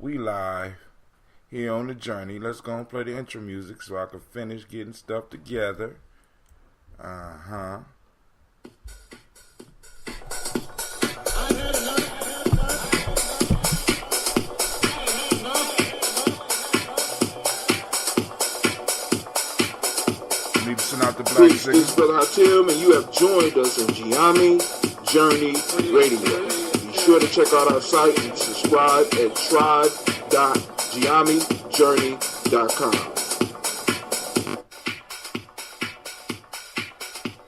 We live here on the journey. Let's go and play the intro music so I can finish getting stuff together. Need to send out the black This signal. is Brother Hatim, and you have joined us in Gye-Nyame Journey Radio. Be sure to check out our site and subscribe at tribe.gyeamejourney.com.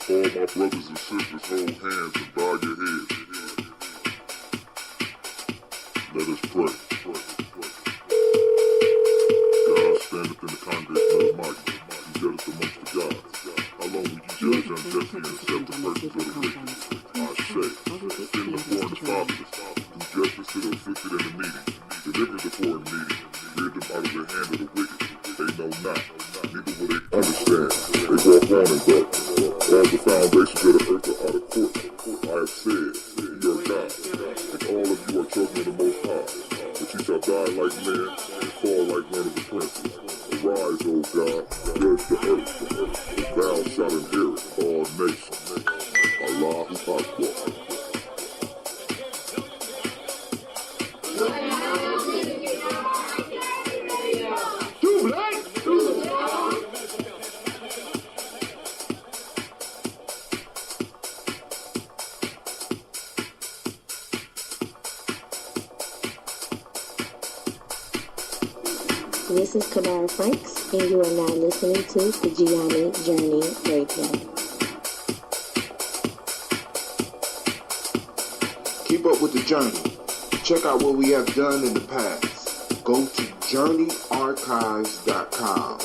All my brothers and sisters, hold hands and bow your heads. Let us pray. God standeth in the congregation of the mighty. He judgeth amongst the gods. How long will you judge unjustly and accept the persons of the wicked? I say, send the poor and the fatherless. Do justice to the afflicted and the needy. Deliver the poor and needy. Rid them out of the hand of the wicked. They know not, neither will they understand. They walk on in darkness. All the foundations of the earth are out of court. I have said, ye are God, and all of you are children of the Most High. But you shall die like men, and fall like one of the princes. Arise, O God, judge the earth, and thou shalt inherit all nations. Allahu Akbar. This is Kadara Franks, and you are now listening to the Gye-Nyame Journey Radio. Keep up with the journey. Check out what we have done in the past. Go to journeyarchives.com.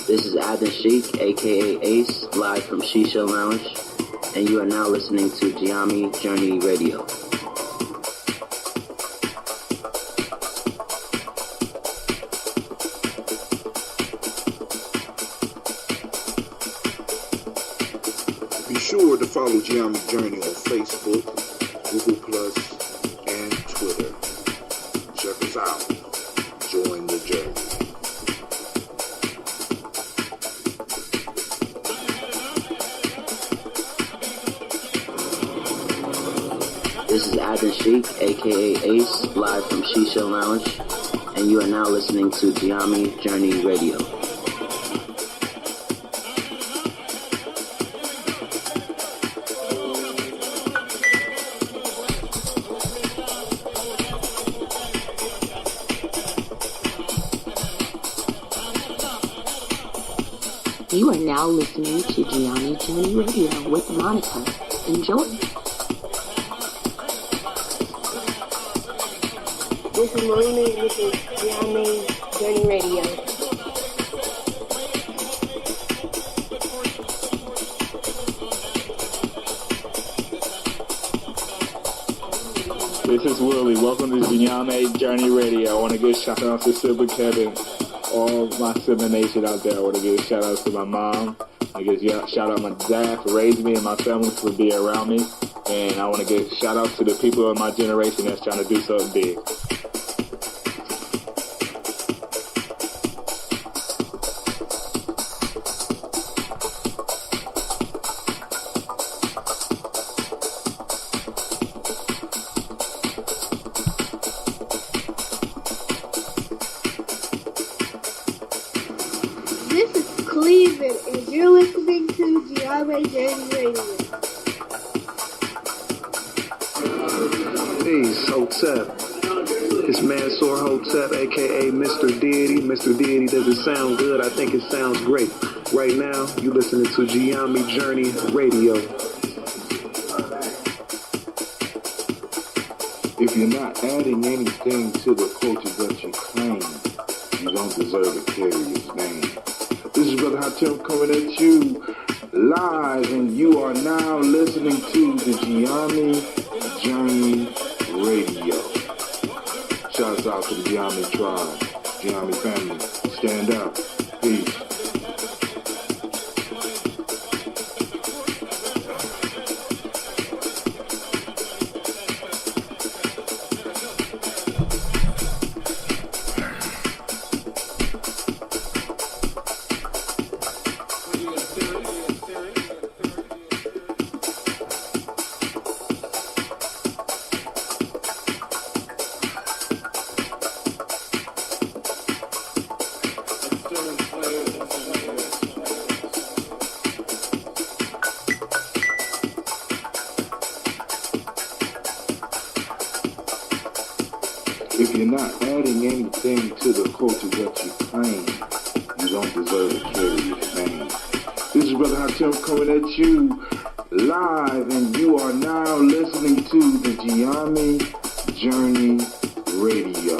This is Adnan Sheikh, aka Ace, live from Shisha Lounge, and you are now listening to Gye-Nyame Journey Radio. Be sure to follow Gye-Nyame Journey on Facebook, Google Plus, and Twitter. Check us out. Join the journey. This is Adnan Sheikh, aka Ace, live from Shisha Lounge, and you are now listening to Gye-Nyame Journey Radio. You are now listening to Gye-Nyame Journey Radio with Monica. Enjoy. This is Marina, and this is Gye-Nyame Journey Radio. This is Willie. Welcome to Gye-Nyame Journey Radio. I want to give shout out to Silver Kevin, all my Silver Nation out there. I want to give shout outs to my mom. I give shout out my dad for raising me and my family for being around me. And I want to give shout out to the people of my generation that's trying to do something big. This is Cleveland, and you're listening to Gye-Nyame Journey Radio. Peace, Hotep. It's Mansour Hotep, aka Mr. Deity. Mr. Deity, does it sound good? I think it sounds great. Right now, you listening to Gye-Nyame Journey Radio. If you're not adding anything to the culture that you claim, you don't deserve to carry its name. This is Brother Hatim coming at you live, and you are now listening to the Gye-Nyame Journey Radio. Shouts out to the Gye-Nyame tribe, Gye-Nyame family. Stand up. Peace. you're not adding anything to the culture that you claim, you don't deserve to carry its name. This is Brother Hatem coming at you live, and you are now listening to the Gye-Nyame Journey Radio.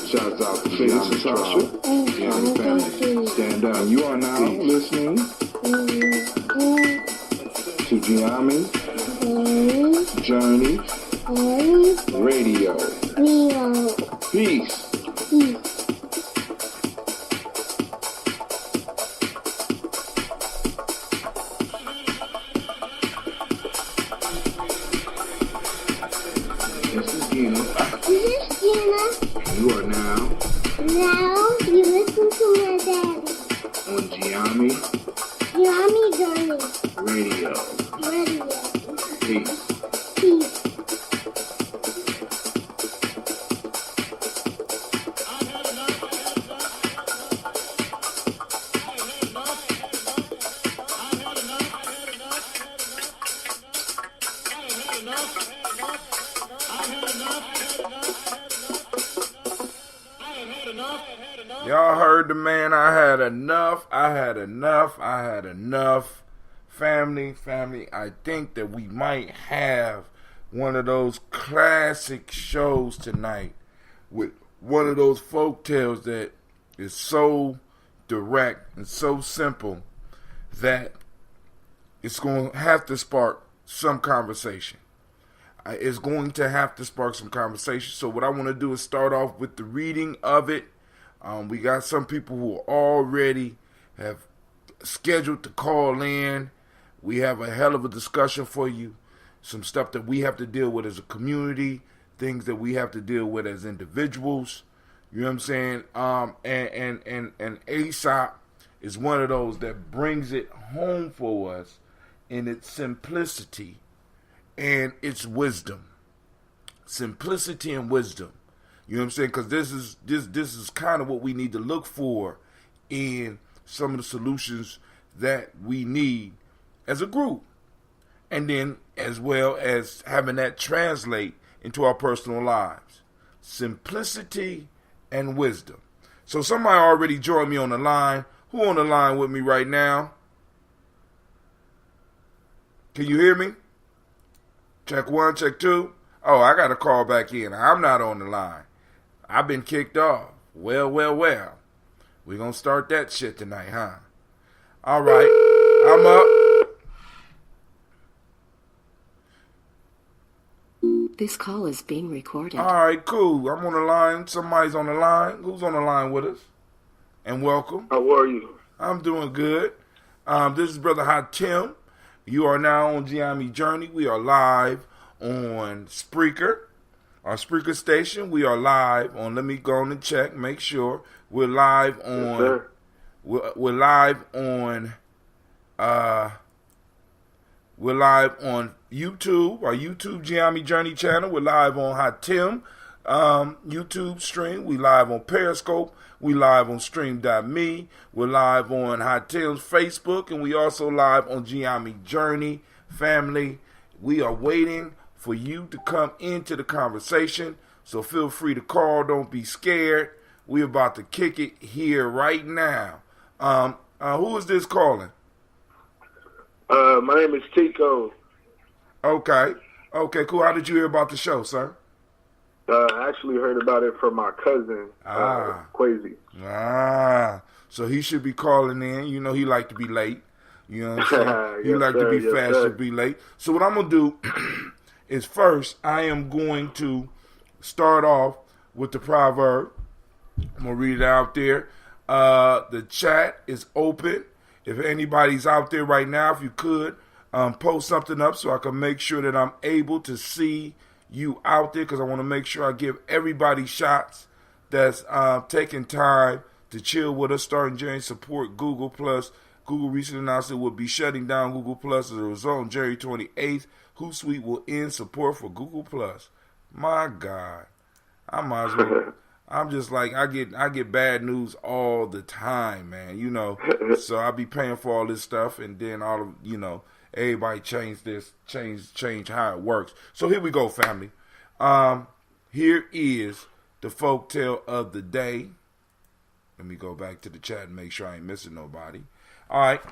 Shouts out to Gye-Nyame Tribe, Gye-Nyame family. Stand down. You are now listening to Gye-Nyame Journey Radio. Peace. This is Gina. You are now you listen to my daddy. on Gye-Nyame Journey Radio. Peace. Peace. Y'all heard the man. I had enough. Family, I think that we might have one of those classic shows tonight with one of those folk tales that is so direct and so simple that it's going to have to spark some conversation. It's going to have to spark some conversation. So what I want to do is start off with the reading of it. We got some people who already have scheduled to call in. We have a hell of a discussion for you. Some stuff that we have to deal with as a community, things that we have to deal with as individuals. You know what I'm saying? And Aesop is one of those that brings it home for us in its simplicity and its wisdom. Simplicity and wisdom. You know what I'm saying? Because this is kind of what we need to look for in some of the solutions that we need as a group. And then as well as having that translate into our personal lives. Simplicity and wisdom. So somebody already joined me on the line. Who on the line with me right now? Can you hear me? Check 1, check 2. Oh, I got to call back in. I'm not on the line. I've been kicked off. Well. We're going to start that shit tonight, huh? All right. I'm up. This call is being recorded. All right, cool. I'm on the line. Somebody's on the line. Who's on the line with us? And welcome. How are you? I'm doing good. This is Brother Hatem. You are now on Gye-Nyame Journey. We are live on Spreaker. Our Spreaker station, we are live on, let me go on and check, make sure. We're live on, yes, we're live on, YouTube, our YouTube Gye-Nyame Journey channel. We're live on Hatem YouTube stream. We live on Periscope. We live on Stream.me. We're live on Hatem's Facebook, and we also live on Gye-Nyame Journey. Family, we are waiting for you to come into the conversation, so feel free to call. Don't be scared. We're about to kick it here right now. Who is this calling? My name is Tico. Okay, cool. How did you hear about the show, sir? I actually heard about it from my cousin, Quasi. So he should be calling in. You know he like to be late. You know what I'm saying? He like to be fast and be late. So what I'm going to do is first, I am going to start off with the proverb. I'm going to read it out there. The chat is open. If anybody's out there right now, if you could, post something up so I can make sure that I'm able to see you out there, because I want to make sure I give everybody shots that's taking time to chill with us, starting January, support Google+. Google recently announced it will be shutting down Google+ as a result on January 28th. Hootsuite will end support for Google+. My God. I might as well. I'm just like, I get bad news all the time, man. You know, so I be paying for all this stuff, and then all of, you know, everybody change how it works. So here we go, family. here is the folktale of the day. Let me go back to the chat and make sure I ain't missing nobody. All right.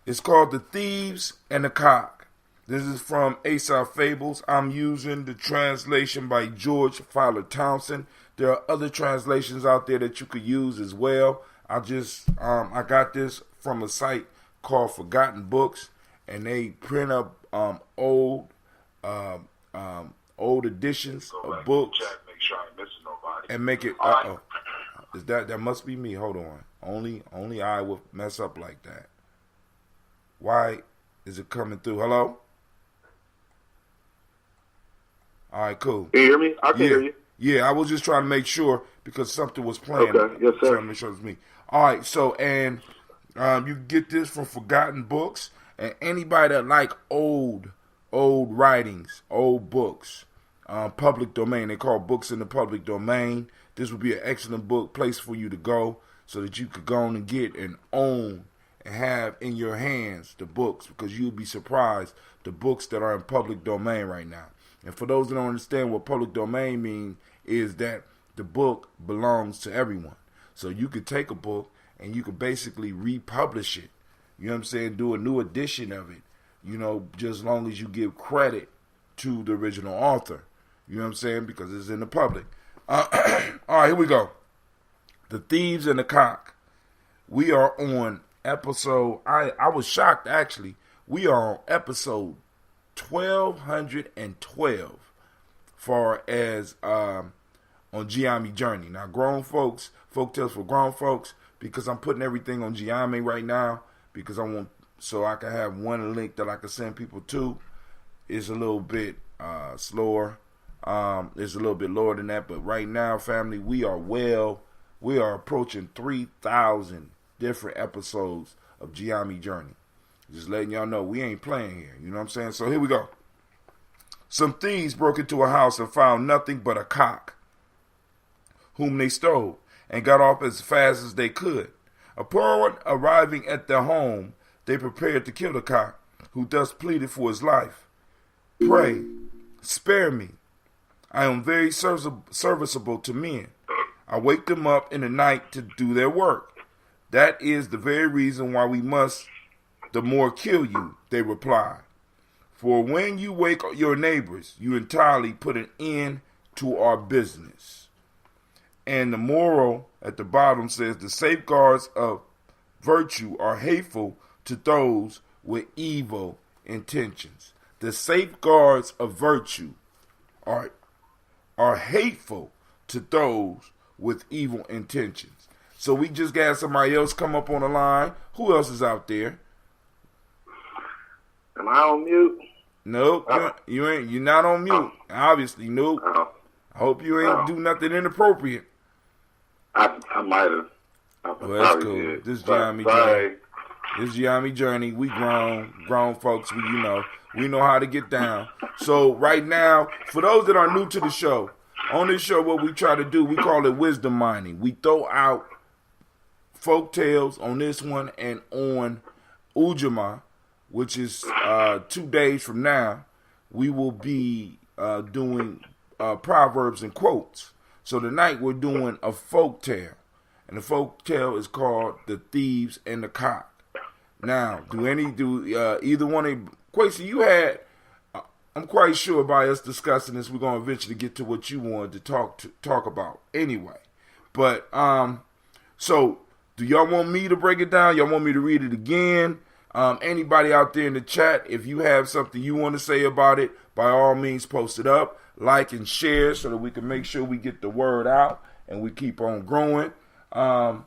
It's called The Thieves and the Cock. This is from Aesop Fables. I'm using the translation by George Fowler Townsend. There are other translations out there that you could use as well. I got this from a site called Forgotten Books, and they print up old editions of books and make it. Is that must be me? Hold on. Only I would mess up like that. Why is it coming through? Hello? All right, cool. Can you hear me? I can hear you. Yeah, I was just trying to make sure because something was playing. Okay, yes, sir. Trying to make sure it's me. All right, so, and you get this from Forgotten Books, and anybody that like old writings, old books, public domain, they call books in the public domain. This would be an excellent place for you to go so that you could go on and get and own and have in your hands the books, because you'll be surprised the books that are in public domain right now. And for those that don't understand what public domain means, is that the book belongs to everyone. So you could take a book and you could basically republish it. You know what I'm saying? Do a new edition of it. You know, just as long as you give credit to the original author. You know what I'm saying? Because it's in the public. All right, here we go. The Thieves and the Cock. We are on episode, I was shocked actually. We are on episode 1212 far as on Gye-Nyame Journey. Now, grown folks, folktales for grown folks, because I'm putting everything on Gye-Nyame right now because I want, so I can have one link that I can send people to. It's a little bit slower. It's a little bit lower than that, but right now, family, we are approaching 3,000 different episodes of Gye-Nyame Journey. Just letting y'all know we ain't playing here. You know what I'm saying? So here we go. Some thieves broke into a house and found nothing but a cock, whom they stole, and got off as fast as they could. Upon arriving at their home, they prepared to kill the cock, who thus pleaded for his life. Pray, spare me. I am very serviceable to men. I wake them up in the night to do their work. That is the very reason why we must the more kill you, they replied. For when you wake your neighbors, you entirely put an end to our business. And the moral at the bottom says the safeguards of virtue are hateful to those with evil intentions. The safeguards of virtue are hateful to those with evil intentions. So we just got somebody else come up on the line. Who else is out there? Am I on mute? Nope, you ain't. You're not on mute. Obviously, nope. I hope you ain't do nothing inappropriate. I might have. Well, that's cool. Did. This is Gye-Nyame Journey. This is Gye-Nyame Journey. We grown folks. We know how to get down. So right now, for those that are new to the show, on this show, what we try to do, we call it wisdom mining. We throw out folktales on this one and on Ujamaa, which is 2 days from now. We will be doing proverbs and quotes. So tonight we're doing a folktale, and the folktale is called The Thieves and the Cock. Now, do either one of Quasi, you had? I'm quite sure by us discussing this, we're gonna eventually get to what you wanted to talk about anyway. But so do y'all want me to break it down? Y'all want me to read it again? Anybody out there in the chat, if you have something you want to say about it, by all means, post it up, like and share, so that we can make sure we get the word out and we keep on growing. Do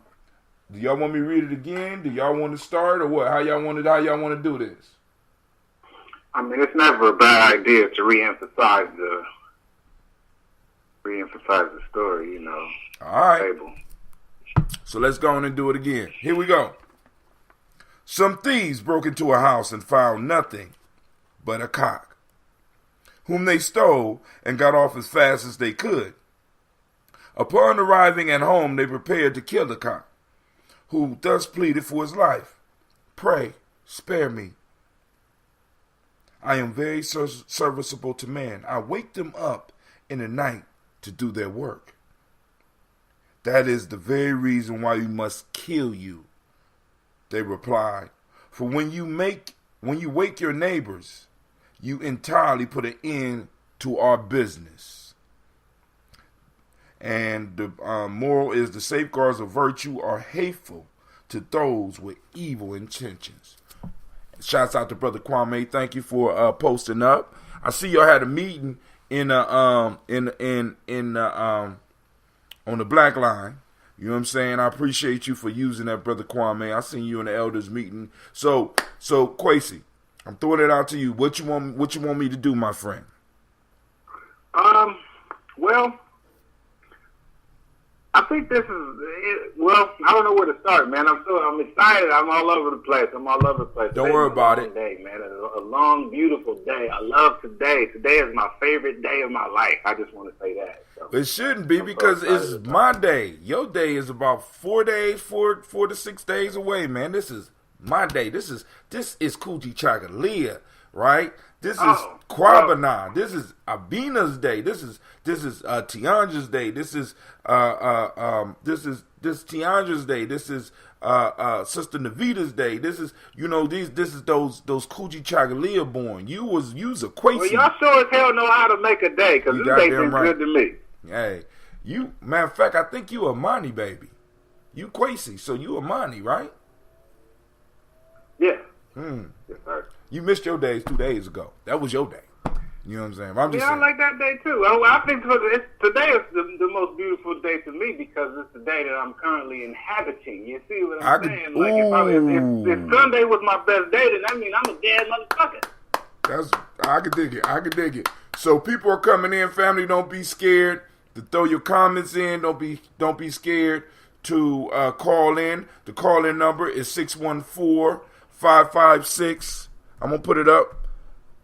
y'all want me to read it again? Do y'all want to start, or what? How y'all want to do this? I mean, it's never a bad idea to reemphasize the story, you know. All right. So let's go on and do it again. Here we go. Some thieves broke into a house and found nothing but a cock, whom they stole and got off as fast as they could. Upon arriving at home, they prepared to kill the cock, who thus pleaded for his life. Pray, spare me. I am very serviceable to man. I wake them up in the night to do their work. That is the very reason why we must kill you. They replied, for when you wake your neighbors, you entirely put an end to our business. And the moral is the safeguards of virtue are hateful to those with evil intentions. Shouts out to Brother Kwame. Thank you for posting up. I see y'all had a meeting on the Black Line. You know what I'm saying? I appreciate you for using that, Brother Kwame. I seen you in the elders meeting. So Kwesi, I'm throwing it out to you. What you want me to do, my friend? Well, I think this is it. Well, I don't know where to start, man. I'm excited. I'm all over the place. Don't worry about it. Day, man. A long, beautiful day. I love today. Today is my favorite day of my life. I just want to say that. So, it shouldn't be because it's my day. Your day is about 4 to 6 days away, man. This is my day. This is Kuji Chagalia, right? This is Kwabana. This is Abina's day. This is Tianja's day. This is Tianja's day. This is Sister Navita's day. This is this is those Kuji Chagalia born. You was a Kwesi. Well, y'all sure as hell know how to make a day because this day seems good to me. Hey, matter of fact, I think you a Mani baby. You Kwesi, so you a Mani, right? Yeah. Yes, sir. You missed your days 2 days ago. That was your day. You know what I'm saying? I like that day too. I think today is the most beautiful day to me because it's the day that I'm currently inhabiting. You see what I'm saying? Like if Sunday was my best day, then that means I'm a dead motherfucker. I can dig it. So people are coming in, family. Don't be scared to throw your comments in. Don't be scared to call in. The call-in number is 614-556. I'm going to put it up.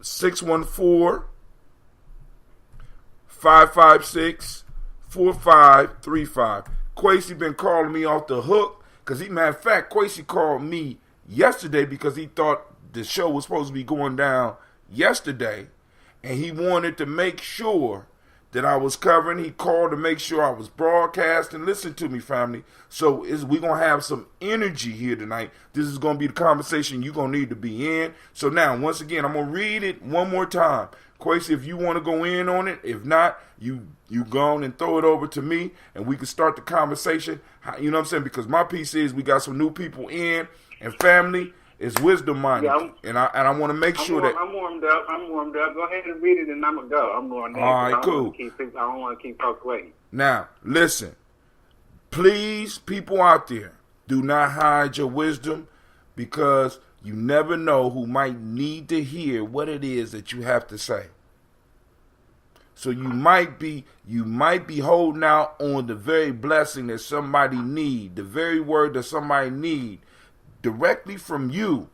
614-556-4535. Kwesi been calling me off the hook because matter of fact, Kwesi called me yesterday because he thought the show was supposed to be going down yesterday and he wanted to make sure that I was covering. He called to make sure I was broadcasting. Listen to me, family. So we're going to have some energy here tonight. This is going to be the conversation you're going to need to be in. So now, once again, I'm going to read it one more time. Kwesi, if you want to go in on it, if not, you go on and throw it over to me and we can start the conversation. You know what I'm saying? Because my piece is we got some new people in and family. It's wisdom minded, and I want to make sure that I'm warmed up. Go ahead and read it, and I'm gonna go. I'm warmed up. All right, cool. I don't want to keep folks waiting. Now, listen, please, people out there, do not hide your wisdom because you never know who might need to hear what it is that you have to say. So you might be holding out on the very blessing that somebody need, the very word that somebody need. Directly from you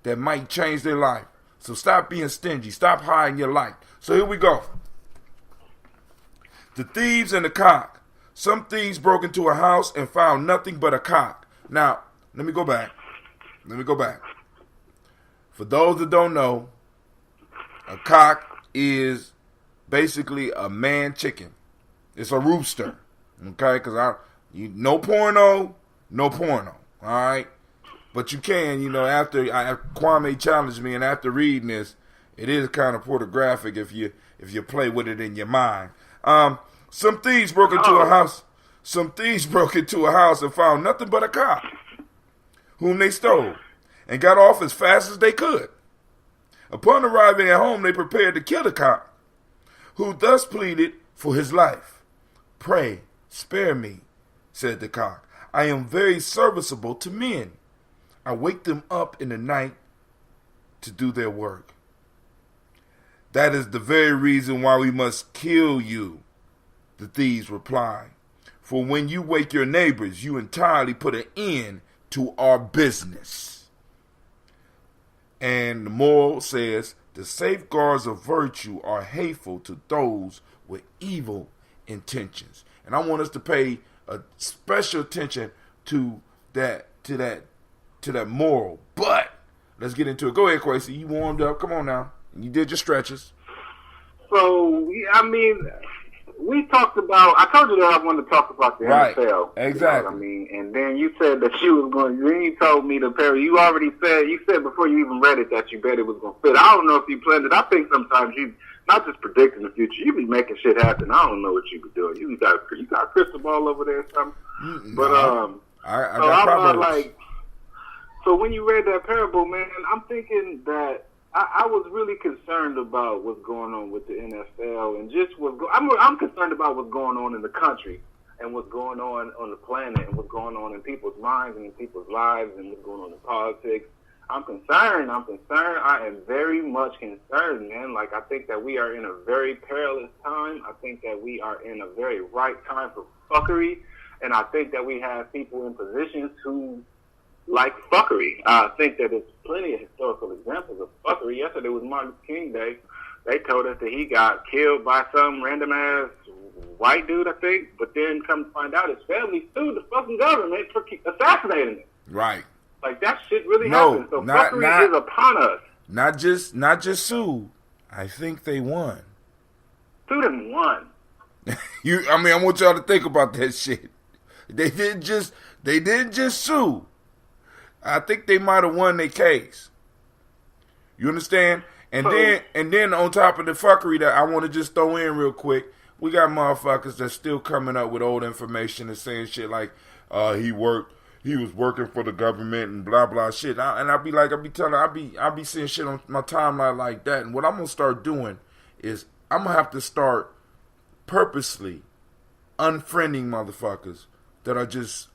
that might change their life. So stop being stingy. Stop hiding your light. So here we go. The thieves and the cock. Some thieves broke into a house and found nothing but a cock. Now, let me go back. For those that don't know, a cock is basically a man chicken. It's a rooster. Okay? Because no porno. All right? But you can, after Kwame challenged me and after reading this, it is kind of pornographic if you play with it in your mind. Some thieves broke into a house. Some thieves broke into a house and found nothing but a cock, whom they stole, and got off as fast as they could. Upon arriving at home, they prepared to kill the cock, who thus pleaded for his life. "Pray, spare me," said the cock. "I am very serviceable to men. I wake them up in the night to do their work." "That is the very reason why we must kill you," the thieves replied. "For when you wake your neighbors, you entirely put an end to our business." And the moral says, the safeguards of virtue are hateful to those with evil intentions. And I want us to pay a special attention to that moral. But let's get into it. Go ahead, Kwesi. You warmed up. Come on now. You did your stretches. So, I mean, we talked about, I told you that I wanted to talk about the NFL. Exactly. You know what I mean? And then you said that you was going, then you told me to pair, you said before you even read it that you bet it was going to fit. I don't know if you planned it. I think sometimes you, not just predicting the future, you be making shit happen. I don't know what you be doing. You got a crystal ball over there or something. But, I got problems. So when you read that parable, man, I'm thinking that I was really concerned about what's going on with the NFL and just I'm concerned about what's going on in the country and what's going on the planet and what's going on in people's minds and in people's lives and what's going on in politics. I'm concerned. I am very much concerned, man. Like, I think that we are in a very perilous time. I think that we are in a very right time for fuckery. And I think that we have people in positions who like fuckery. I think that there's plenty of historical examples of fuckery. Yesterday was Martin Luther King Day. They told us that he got killed by some random-ass white dude, I think. But then come to find out his family sued the fucking government for assassinating him. Right. Like, that shit really happened. So fuckery is upon us. Not just sued. I think they won. Sued and won. I want y'all to think about that shit. They didn't just sue. I think they might have won their case. You understand? And then on top of the fuckery that I want to just throw in real quick, we got motherfuckers that's still coming up with old information and saying shit like he was working for the government and blah blah shit. I'll be seeing shit on my timeline like that. And what I'm gonna start doing is I'm gonna have to start purposely unfriending motherfuckers that are just,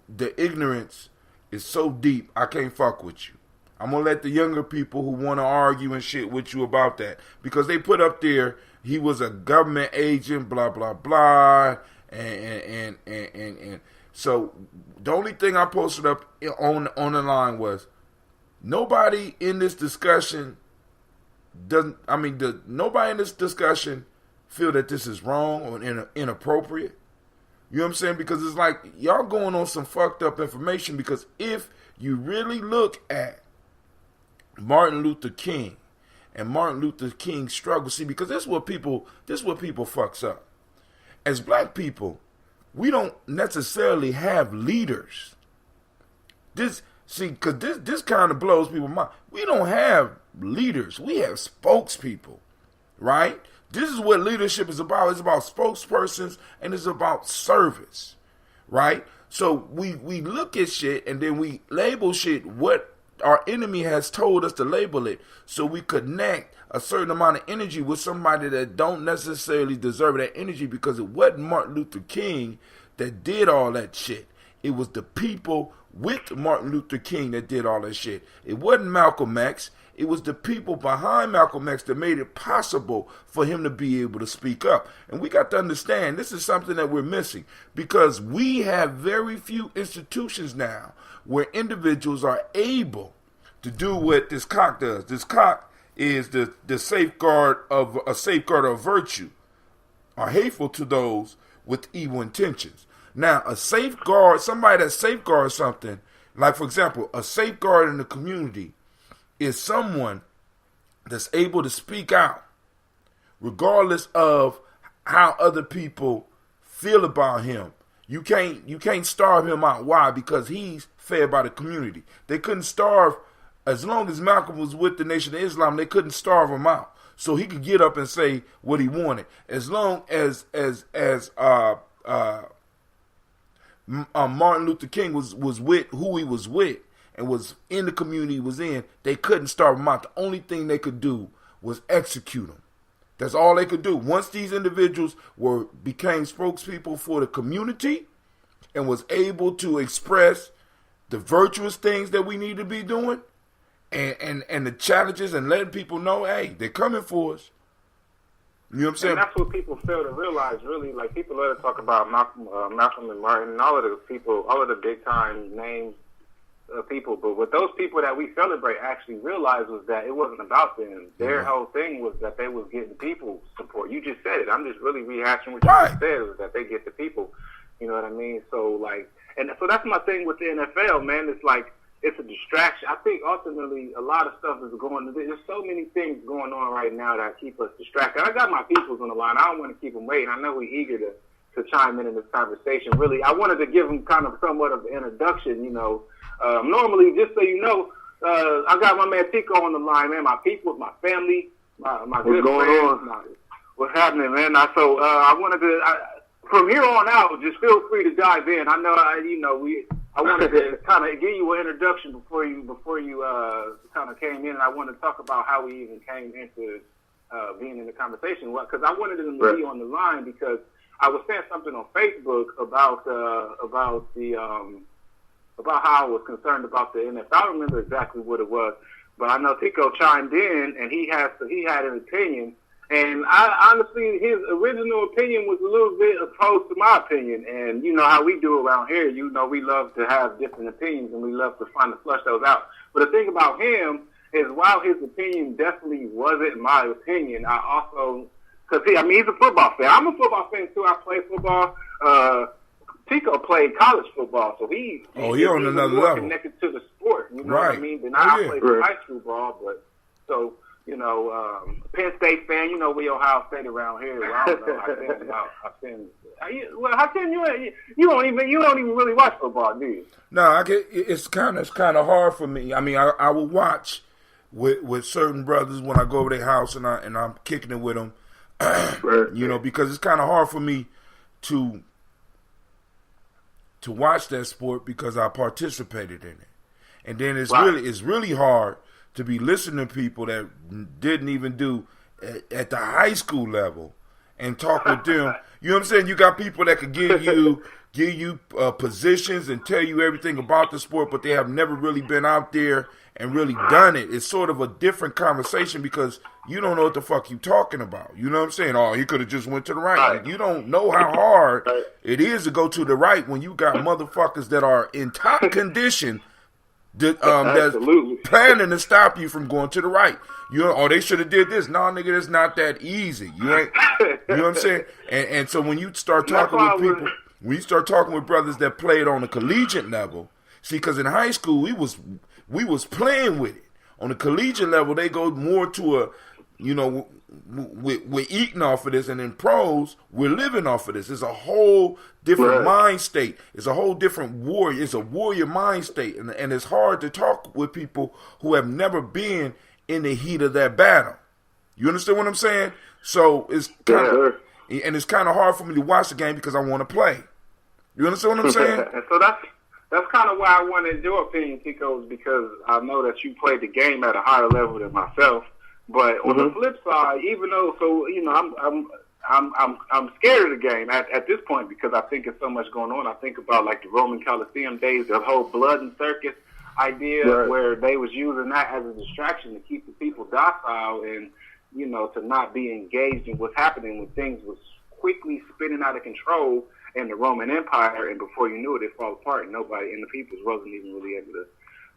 the ignorance is so deep, I can't fuck with you. I'm going to let the younger people who want to argue and shit with you about that, because they put up there, he was a government agent, blah, blah, blah, and so the only thing I posted up on the line was, nobody in this discussion feel that this is wrong or inappropriate. You know what I'm saying? Because it's like, y'all going on some fucked up information, because if you really look at Martin Luther King and Martin Luther King's struggle, see, because this is what people fucks up. As black people, we don't necessarily have leaders. Because this kind of blows people's mind. We don't have leaders. We have spokespeople, right? This is what leadership is about. It's about spokespersons and it's about service, right? So we look at shit and then we label shit what our enemy has told us to label it, so we connect a certain amount of energy with somebody that don't necessarily deserve that energy, because it wasn't Martin Luther King that did all that shit. It was the people with Martin Luther King that did all that shit. It wasn't Malcolm X. It was the people behind Malcolm X that made it possible for him to be able to speak up. And we got to understand, this is something that we're missing, because we have very few institutions now where individuals are able to do what this cock does. This cock is the safeguard of virtue, are hateful to those with evil intentions. Now, a safeguard, somebody that safeguards something, like, for example, a safeguard in the community is someone that's able to speak out regardless of how other people feel about him. You can't starve him out. Why? Because he's fed by the community. They couldn't starve, as long as Malcolm was with the Nation of Islam, they couldn't starve him out. So he could get up and say what he wanted. As long as Martin Luther King was with who he was with and was in the community he was in, they couldn't starve him out. The only thing they could do was execute him. That's all they could do. Once these individuals became spokespeople for the community and was able to express the virtuous things that we need to be doing and the challenges, and letting people know, hey, they're coming for us. You know what I'm saying? And that's what people fail to realize, really. Like, people love to talk about Malcolm and Martin and all of those people, all of the big-time names of people. But what those people that we celebrate actually realized was that it wasn't about them. Their whole thing was that they was getting people support. You just said it. I'm just really rehashing what you just said, was that they get the people. You know what I mean? So, like, and so that's my thing with the NFL, man. It's like, it's a distraction. I think ultimately a lot of stuff is going. There's so many things going on right now that keep us distracted. I got my peoples on the line. I don't want to keep them waiting. I know we're eager to chime in this conversation. Really, I wanted to give them kind of somewhat of an introduction. Normally, just so you know, I got my man Tico on the line, man. My peoples, my family, my good friends. What's happening, man? I wanted to. From here on out, just feel free to dive in. I know, I wanted to kind of give you an introduction before you kind of came in, and I wanted to talk about how we even came into being in the conversation. Because I wanted them to be on the line because I was saying something on Facebook about how I was concerned about the NFL. I don't remember exactly what it was, but I know Tico chimed in, and he had an opinion. And I honestly, his original opinion was a little bit opposed to my opinion. And you know how we do around here. We love to have different opinions, and we love to flush those out. But the thing about him is, while his opinion definitely wasn't my opinion, I also, because he's a football fan. I'm a football fan too. I play football. Tico played college football, so he's on another level, connected to the sport. You know what I mean? Then I played high school ball, but so. Penn State fan, we Ohio State around here. Well, I don't know. How can you don't even really watch football, do you? No, it's kind of hard for me. I mean, I will watch with certain brothers when I go over their house and I'm kicking it with them, because it's kind of hard for me to watch that sport because I participated in it, and then it's really hard to be listening to people that didn't even do at the high school level and talk with them. You know what I'm saying? You got people that could give you positions and tell you everything about the sport, but they have never really been out there and really done it. It's sort of a different conversation because you don't know what the fuck you talking about. You know what I'm saying? Oh, he could have just went to the right. You don't know how hard it is to go to the right when you got motherfuckers that are in top condition that's planning to stop you from going to the right. They should have did this. No, nigga, it's not that easy. You know what I'm saying? And so when you start talking with people, when you start talking with brothers that played on a collegiate level, see, because in high school we was playing with it. On the collegiate level, they go more to we're eating off of this, and in pros, we're living off of this. It's a whole different mind state. It's a whole different warrior. It's a warrior mind state, and it's hard to talk with people who have never been in the heat of that battle. You understand what I'm saying? So it's kind of hard for me to watch the game because I want to play. You understand what I'm saying? And so that's kind of why I wanted your opinion, Tico, because I know that you played the game at a higher level than myself. But on the flip side, even though, I'm scared of the game at this point because I think there's so much going on. I think about like the Roman Coliseum days, the whole blood and circus idea where they was using that as a distraction to keep the people docile and, to not be engaged in what's happening when things was quickly spinning out of control in the Roman Empire, and before you knew it, it fall apart, and nobody in the people wasn't even really able to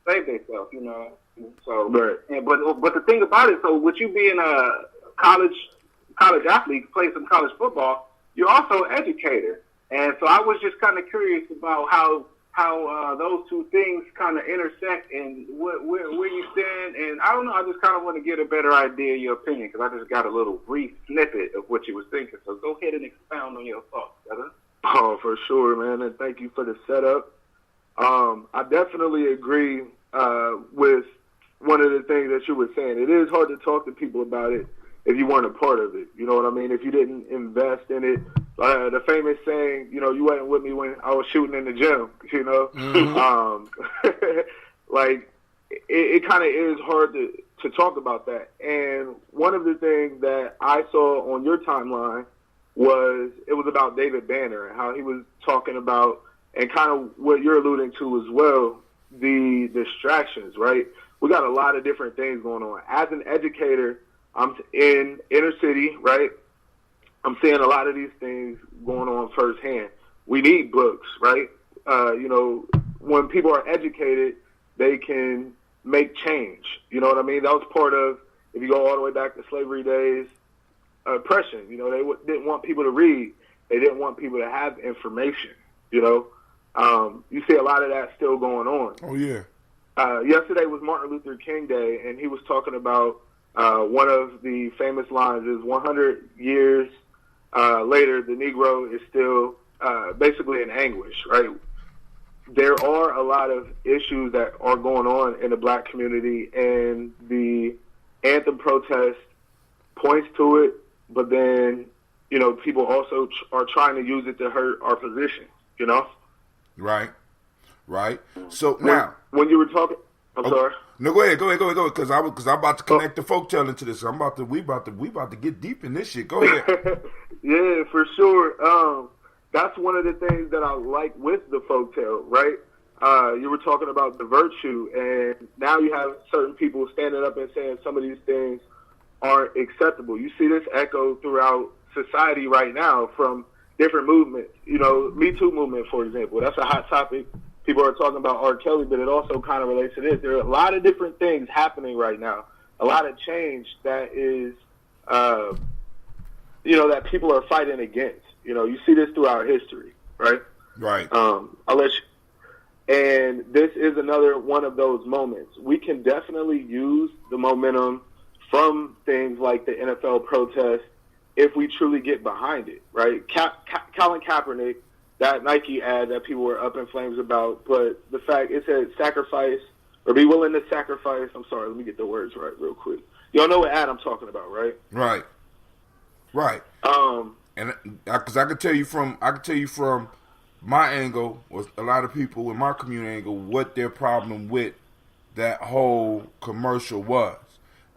save themselves, So, but the thing about it, so with you being a college athlete, play some college football, you're also an educator, and so I was just kind of curious about how those two things kind of intersect and where you stand, and I don't know, I just kind of want to get a better idea of your opinion because I just got a little brief snippet of what you were thinking. So go ahead and expound on your thoughts, brother. Oh, for sure, man, and thank you for the setup. I definitely agree with one of the things that you were saying. It is hard to talk to people about it if you weren't a part of it. You know what I mean? If you didn't invest in it. The famous saying, you wasn't with me when I was shooting in the gym, like, it kind of is hard to talk about that. And one of the things that I saw on your timeline was about David Banner and how he was talking about, and kind of what you're alluding to as well, the distractions, right? We got a lot of different things going on. As an educator, I'm in inner city, right? I'm seeing a lot of these things going on firsthand. We need books, right? When people are educated, they can make change. You know what I mean? That was part of, if you go all the way back to slavery days, oppression. They didn't want people to read. They didn't want people to have information, You see a lot of that still going on. Oh, yeah. yesterday was Martin Luther King Day, and he was talking about one of the famous lines is 100 years later, the Negro is still basically in anguish, right? There are a lot of issues that are going on in the black community, and the anthem protest points to it, but then, you know, people also are trying to use it to hurt our position, you know? Right. So now, when you were talking, I'm sorry. No, go ahead, because I'm about to connect the folktale into this. We about to get deep in this shit. Go ahead. Yeah, for sure. That's one of the things that I like with the folktale, right? You were talking about the virtue, and now you have certain people standing up and saying some of these things aren't acceptable. You see this echo throughout society right now from different movements. You know, Me Too movement, for example. That's a hot topic. People are talking about R. Kelly, but it also kind of relates to this. There are a lot of different things happening right now. A lot of change that is, you know, that people are fighting against. You know, you see this throughout history, right? Right. And this is another one of those moments. We can definitely use the momentum from things like the NFL protest if we truly get behind it, right? Colin Kaepernick, that Nike ad that people were up in flames about, but the fact it said sacrifice or be willing to sacrifice. I'm sorry, let me get the words right real quick. Y'all know what ad I'm talking about, right? Right. And because I could tell you from my angle, was a lot of people in my community angle, what their problem with that whole commercial was.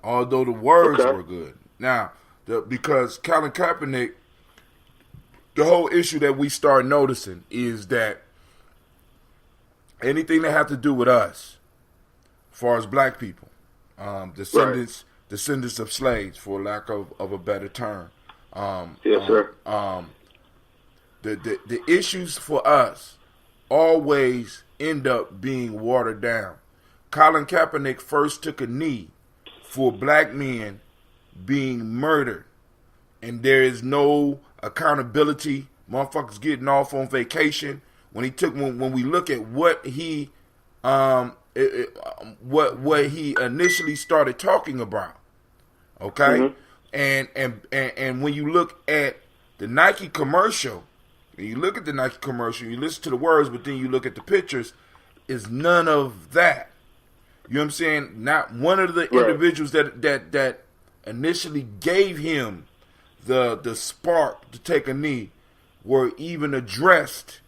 Although the words were good. Now, because Colin Kaepernick, the whole issue that we start noticing is that anything that have to do with us, as far as black people, descendants of slaves, for lack of a better term. Yes, sir. The issues for us always end up being watered down. Colin Kaepernick first took a knee for black men being murdered, and there is no accountability. Motherfuckers getting off on vacation. When we look at what he what he initially started talking about, okay, and when you look at the Nike commercial, you listen to the words, but then you look at the pictures, is none of that. You know what I'm saying? Not one of the individuals that initially gave him the spark to take a knee were even addressed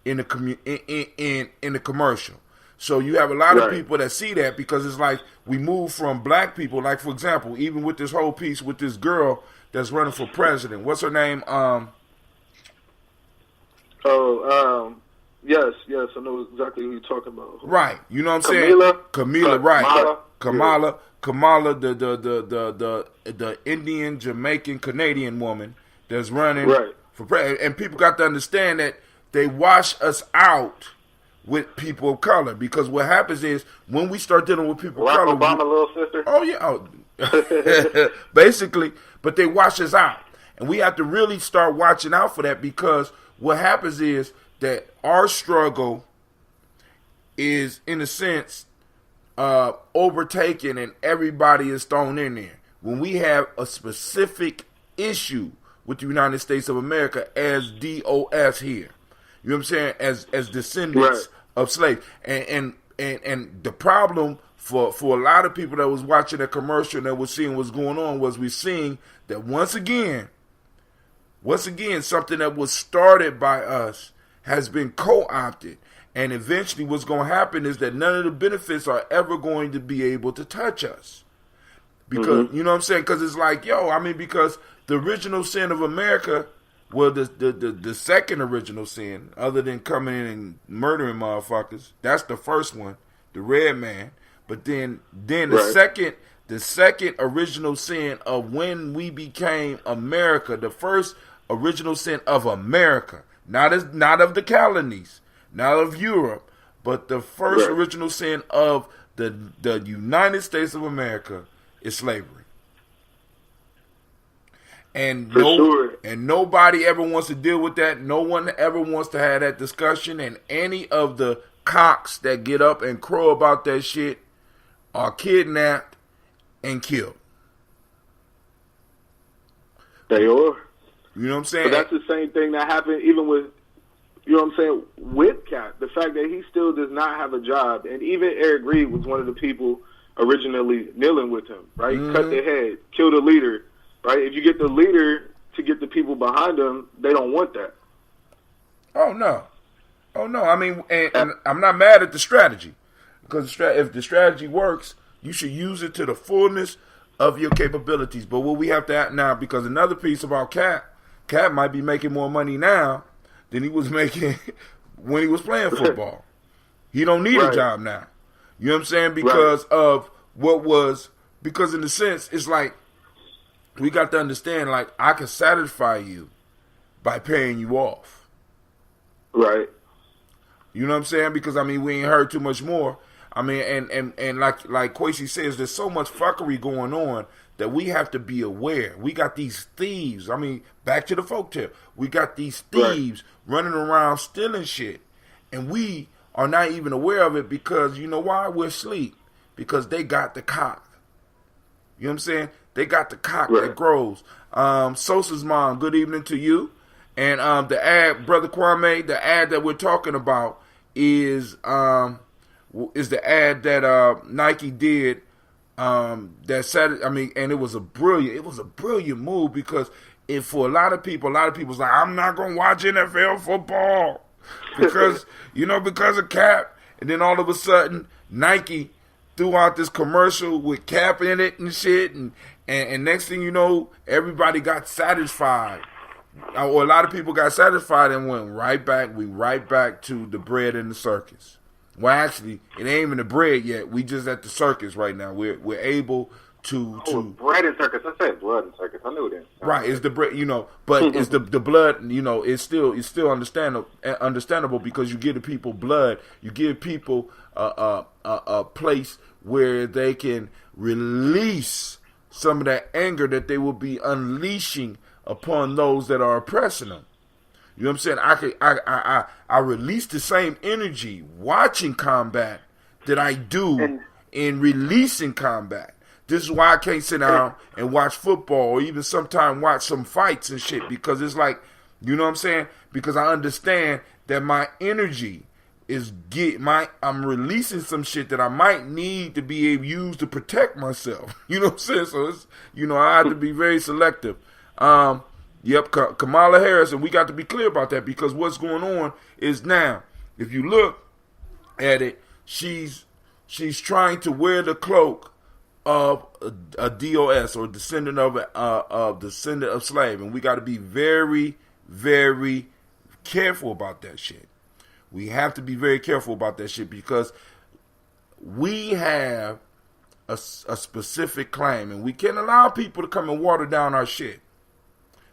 in the commercial. So you have a lot of people that see that, because it's like we move from black people, like for example, even with this whole piece with this girl that's running for president. What's her name? Yes, I know exactly who you're talking about. Right, you know what I'm saying? Kamala, right? Kamala, the Indian, Jamaican, Canadian woman that's running for president. And people got to understand that they wash us out with people of color, because what happens is when we start dealing with people of color, Obama little sister. Oh yeah, basically, but they wash us out, and we have to really start watching out for that, because what happens is that our struggle is, in a sense, overtaken, and everybody is thrown in there. When we have a specific issue with the United States of America as DOS here, you know what I'm saying, as descendants of slaves, and the problem for a lot of people that was watching the commercial and that was seeing what's going on was we seeing that once again, something that was started by us has been co-opted. And eventually what's going to happen is that none of the benefits are ever going to be able to touch us. Because, you know what I'm saying? Because it's like, because the original sin of America, well, the second original sin, other than coming in and murdering motherfuckers, that's the first one, the red man. But then the second original sin of when we became America, the first original sin of America, not of the colonies, not of Europe, but the first original sin of the United States of America is slavery. And nobody ever wants to deal with that. No one ever wants to have that discussion. And any of the cocks that get up and crow about that shit are kidnapped and killed. They are. You know what I'm saying? But that's the same thing that happened even with, you know what I'm saying, with Cap. The fact that he still does not have a job. And even Eric Reed was one of the people originally kneeling with him, right? Mm-hmm. Cut their head, kill the leader, right? If you get the leader to get the people behind him, they don't want that. Oh, no. I mean, and I'm not mad at the strategy. Because if the strategy works, you should use it to the fullness of your capabilities. But what we have to act now, because another piece about Cap might be making more money now than he was making when he was playing football. He don't need a job now. You know what I'm saying? Because of because in a sense, it's like, we got to understand, like, I can satisfy you by paying you off. Right. You know what I'm saying? Because, I mean, we ain't heard too much more. I mean, and like Kwesi says, there's so much fuckery going on that we have to be aware. We got these thieves. I mean, back to the folktale. We got these thieves running around stealing shit. And we are not even aware of it because, you know why? We're asleep. Because they got the cock. You know what I'm saying? They got the cock that grows. Sosa's mom, good evening to you. And the ad, Brother Kwame, the ad that we're talking about is the ad that Nike did that Saturday. I mean, and it was a brilliant move because for a lot of people was like, I'm not gonna watch NFL football because because of Cap. And then all of a sudden Nike threw out this commercial with Cap in it and shit, and next thing you know, everybody got satisfied. Or a lot of people got satisfied and went right back to the bread and the circus. Well, actually, it ain't even the bread yet. We just at the circus right now. We're able to bread and circus. I said blood and circus. I knew that. Right, it's the bread, but it's the blood. It's still understandable because you give the people blood. You give people a place where they can release some of that anger that they will be unleashing upon those that are oppressing them. You know what I'm saying? I release the same energy watching combat that I do in releasing combat. This is why I can't sit down and watch football or even sometimes watch some fights and shit, because it's like, you know what I'm saying? Because I understand that my energy I'm releasing some shit that I might need to be able to use to protect myself. You know what I'm saying? So it's, I have to be very selective. Kamala Harris, and we got to be clear about that, because what's going on is now, if you look at it, she's trying to wear the cloak of a DOS, or descendant of slave, and we got to be very, very careful about that shit. We have to be very careful about that shit because we have a specific claim, and we can't allow people to come and water down our shit.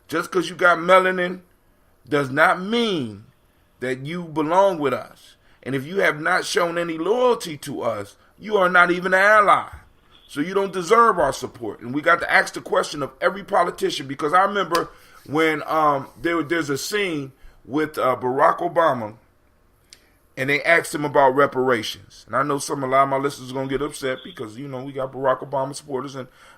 Just because you got melanin does not mean that you belong with us. And if you have not shown any loyalty to us, you are not even an ally. So you don't deserve our support. And we got to ask the question of every politician, because I remember when there's a scene with Barack Obama, and they asked him about reparations. And I know a lot of my listeners are going to get upset because, we got Barack Obama supporters.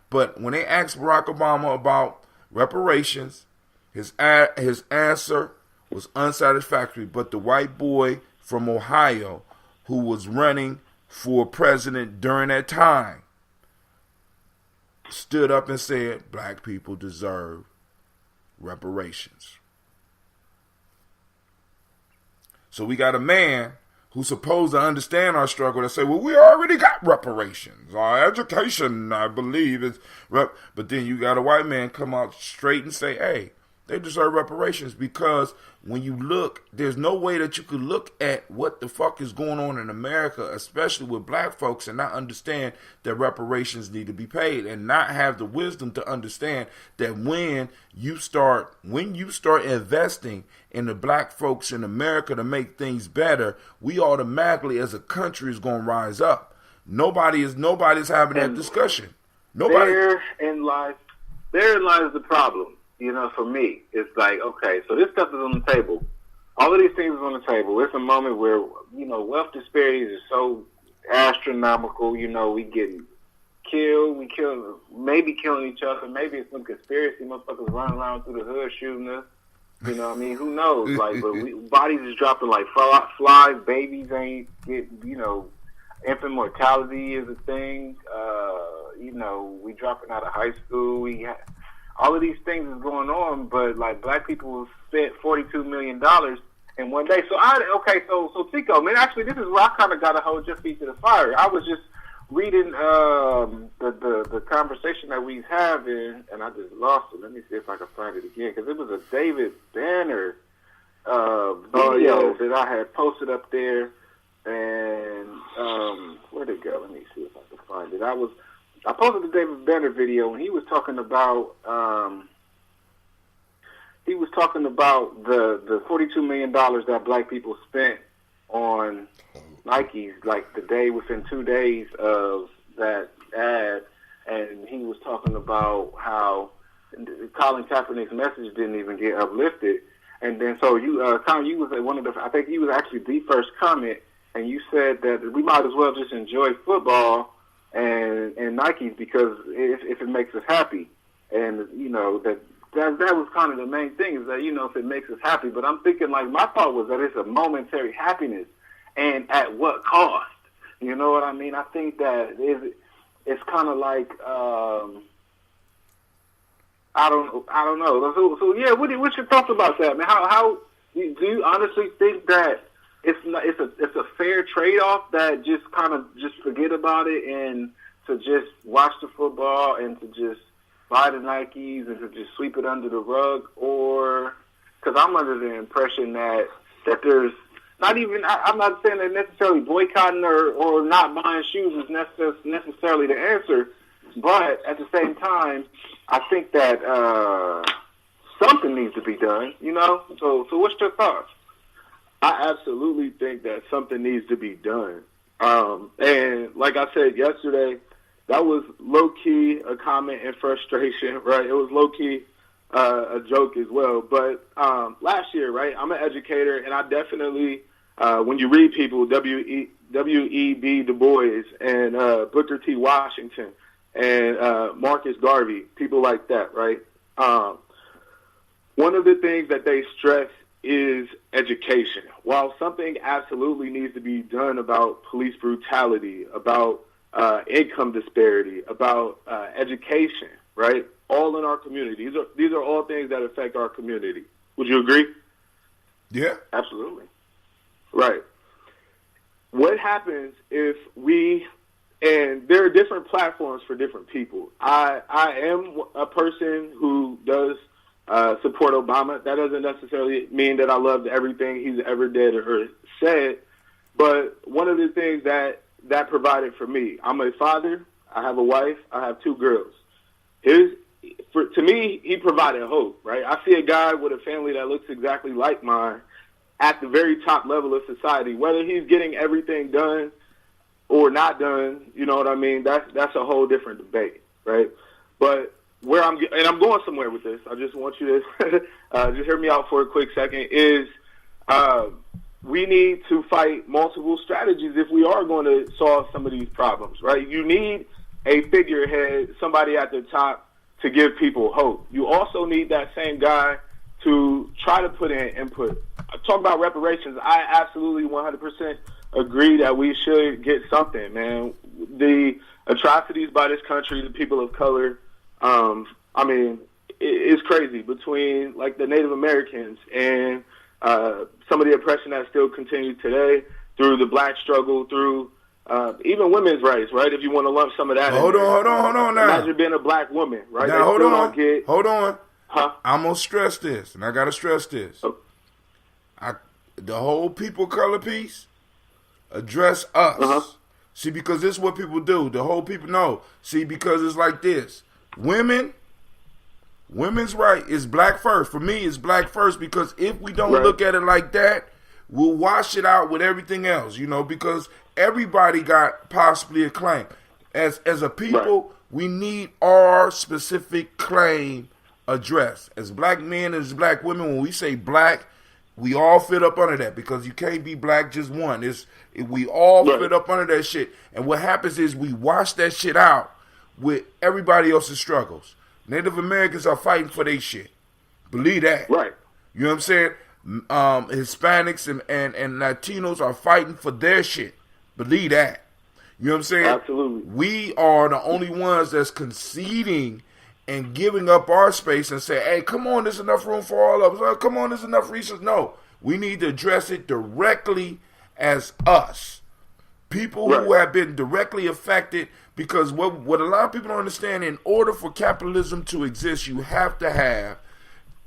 But when they asked Barack Obama about reparations, his answer was unsatisfactory. But the white boy from Ohio who was running for president during that time stood up and said, black people deserve reparations. So we got a man who's supposed to understand our struggle to say, well, we already got reparations. Our education, I believe, is But then you got a white man come out straight and say, hey, they deserve reparations, because when you look, there's no way that you could look at what the fuck is going on in America, especially with black folks, and not understand that reparations need to be paid, and not have the wisdom to understand that when you start investing in the black folks in America to make things better, we automatically as a country is going to rise up. Nobody's having that discussion. Nobody. Therein lies the problem. For me, it's like, okay, so this stuff is on the table. all of these things is on the table. It's a moment where, wealth disparities are so astronomical. We getting killed. Maybe killing each other. Maybe it's some conspiracy motherfuckers running around through the hood shooting us. Who knows? But bodies is dropping like flies. Babies ain't infant mortality is a thing. We dropping out of high school. All of these things is going on, but like black people spent $42 million in one day. So Tico, man, actually this is where I kind of got to hold your feet to the fire. I was just reading the conversation that we have and I just lost it. Let me see if I can find it again, because it was a David Banner video that I had posted up there, and where'd it go? Let me see if I can find it. I posted the David Banner video, and he was talking about the $42 million that black people spent on Nikes, like within 2 days of that ad, and he was talking about how Colin Kaepernick's message didn't even get uplifted. And then so Colin, you was one of the, I think you was actually the first comment, and you said that we might as well just enjoy football and Nikes because if it makes us happy, and that was kind of the main thing, is that if it makes us happy. But I'm thinking, like, my thought was that it's a momentary happiness, and at what cost? You know what I mean? I think that it's kind of like I don't know. So yeah, what's your thoughts about that, man? How do you honestly think that it's a fair trade-off, that just kind of just forget about it and to just watch the football and to just buy the Nikes and to just sweep it under the rug? Or because I'm under the impression that there's not even, I'm not saying that necessarily boycotting or not buying shoes is necessarily the answer, but at the same time, I think that something needs to be done, So what's your thoughts? I absolutely think that something needs to be done. And like I said yesterday, that was low-key a comment and frustration, right? It was low-key a joke as well. But last year, right, I'm an educator, and I definitely, when you read people, W.E.B. Du Bois and Booker T. Washington and Marcus Garvey, people like that, right? One of the things that they stress is education. While something absolutely needs to be done about police brutality, about income disparity, about education, right? All in our community. These are all things that affect our community. Would you agree? Yeah. Absolutely. Right. What happens if and there are different platforms for different people. I am a person who does support Obama. That doesn't necessarily mean that I loved everything he's ever did or said, but one of the things that provided for me, I'm a father, I have a wife, I have 2 girls. To me, he provided hope, right? I see a guy with a family that looks exactly like mine at the very top level of society. Whether he's getting everything done or not done, you know what I mean? That's a whole different debate, right? But I'm going somewhere with this. I just want you to just hear me out for a quick second. Is we need to fight multiple strategies if we are going to solve some of these problems, right? You need a figurehead, somebody at the top, to give people hope. You also need that same guy to try to put in input. Talk about reparations. I absolutely 100% agree that we should get something, man. The atrocities by this country, the people of color, it's crazy, between like the Native Americans and some of the oppression that still continues today, through the black struggle, through even women's rights, right? If you want to lump some of that Hold on now. Imagine being a black woman, right? Now, hold on. Huh? I'm going to stress this, and I got to stress this. Oh. The whole people color piece, address us. Uh-huh. See, because this is what people do. The whole people know. See, because it's like this. Women's right is black first. For me, it's black first, because if we don't look at it like that, we'll wash it out with everything else, because everybody got possibly a claim. As a people, we need our specific claim addressed. As black men and as black women, when we say black, We all fit up under that because you can't be black just one. We all fit up under that shit. And what happens is we wash that shit out with everybody else's struggles. Native Americans are fighting for their shit. Believe that. Right. You know what I'm saying? Hispanics and Latinos are fighting for their shit. Believe that. You know what I'm saying? Absolutely. We are the only ones that's conceding and giving up our space and say, hey, come on, there's enough room for all of us. Come on, there's enough resources. No, we need to address it directly as us. People who have been directly affected, because what a lot of people don't understand, in order for capitalism to exist, you have to have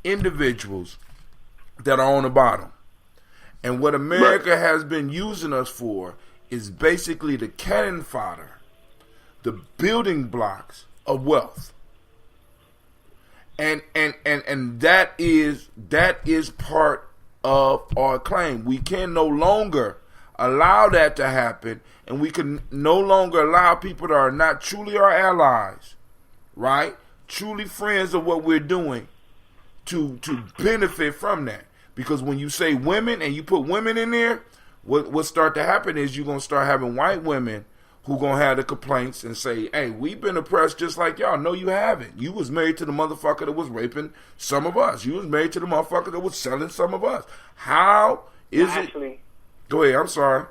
individuals that are on the bottom. And what America has been using us for is basically the cannon fodder, the building blocks of wealth. And that is part of our claim. We can no longer allow that to happen, and we can no longer allow people that are not truly our allies, right? Truly friends of what we're doing to benefit from that. Because when you say women and you put women in there, what start to happen is you're going to start having white women who going to have the complaints and say, hey, we've been oppressed just like y'all. No, you haven't. You was married to the motherfucker that was raping some of us. You was married to the motherfucker that was selling some of us. How is it? Go ahead. I'm sorry.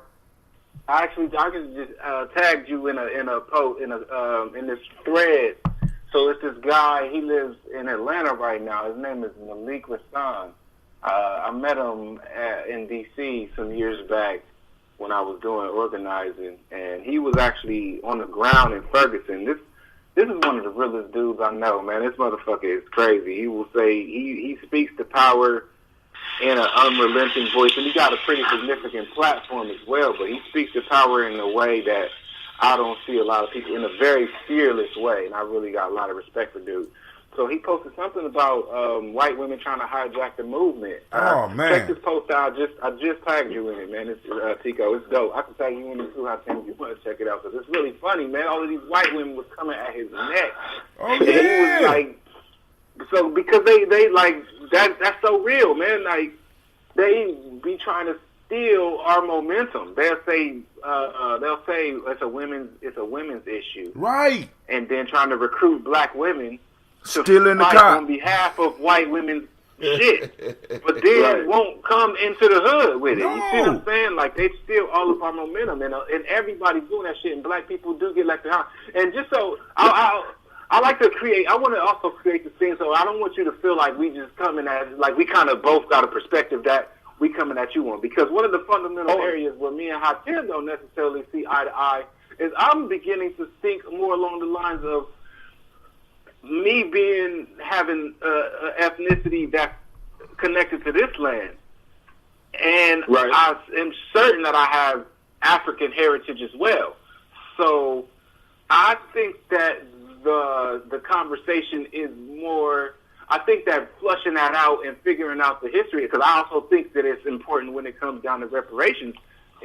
I just tagged you in a post in this thread. So it's this guy. He lives in Atlanta right now. His name is Malik Rassan. I met him in D.C. some years back when I was doing organizing, and he was actually on the ground in Ferguson. This is one of the realest dudes I know, man. This motherfucker is crazy. He will say he speaks to power in an unrelenting voice, and he got a pretty significant platform as well, but he speaks to power in a way that I don't see a lot of people, in a very fearless way, and I really got a lot of respect for dude. So he posted something about white women trying to hijack the movement. Oh, man. Check this post out. I just tagged you in it, man. It's Tico. It's dope. I can tag you in it too. I think you want to check it out because it's really funny, man. All of these white women was coming at his neck. Oh, and yeah. he was like, so because they like, that's so real, man. Like, they be trying to steal our momentum. They'll say it's a women's issue. Right. And then trying to recruit black women to Stealing the fight cop on behalf of white women's shit, but then won't come into the hood with it. No. You see what I'm saying? Like, they steal all of our momentum, and everybody's doing that shit, and black people do get left behind. And just so I like to create. I want to also create the scene, so I don't want you to feel like we just coming at, like we kind of both got a perspective that we coming at you on. Because one of the fundamental areas where me and Hatem don't necessarily see eye to eye is I'm beginning to think more along the lines of me having ethnicity that's connected to this land, and I am certain that I have African heritage as well. So I think that the conversation is more. I think that flushing that out and figuring out the history, because I also think that it's important when it comes down to reparations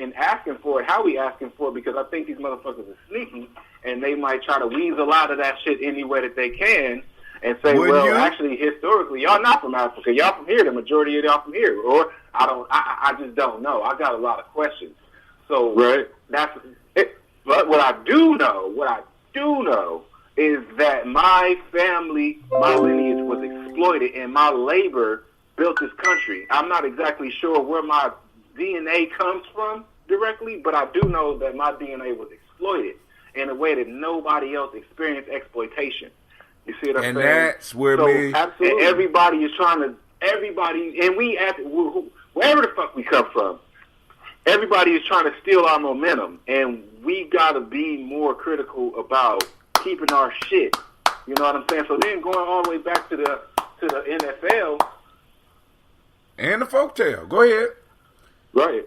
and asking for it, how we asking for it, because I think these motherfuckers are sneaky, and they might try to weasel out of that shit any way that they can and say, actually, historically, y'all not from Africa. Y'all from here. The majority of y'all from here. Or I just don't know. I got a lot of questions. So that's it. But what I do know is that my family, my lineage was exploited, and my labor built this country. I'm not exactly sure where my DNA comes from directly, but I do know that my DNA was exploited in a way that nobody else experienced exploitation. You see what I'm saying? And that's where absolutely. Everybody is trying to, and we, wherever the fuck we come from, everybody is trying to steal our momentum, and we got to be more critical about keeping our shit. You know what I'm saying? So then going all the way back to the NFL. And the folktale. Go ahead. Right.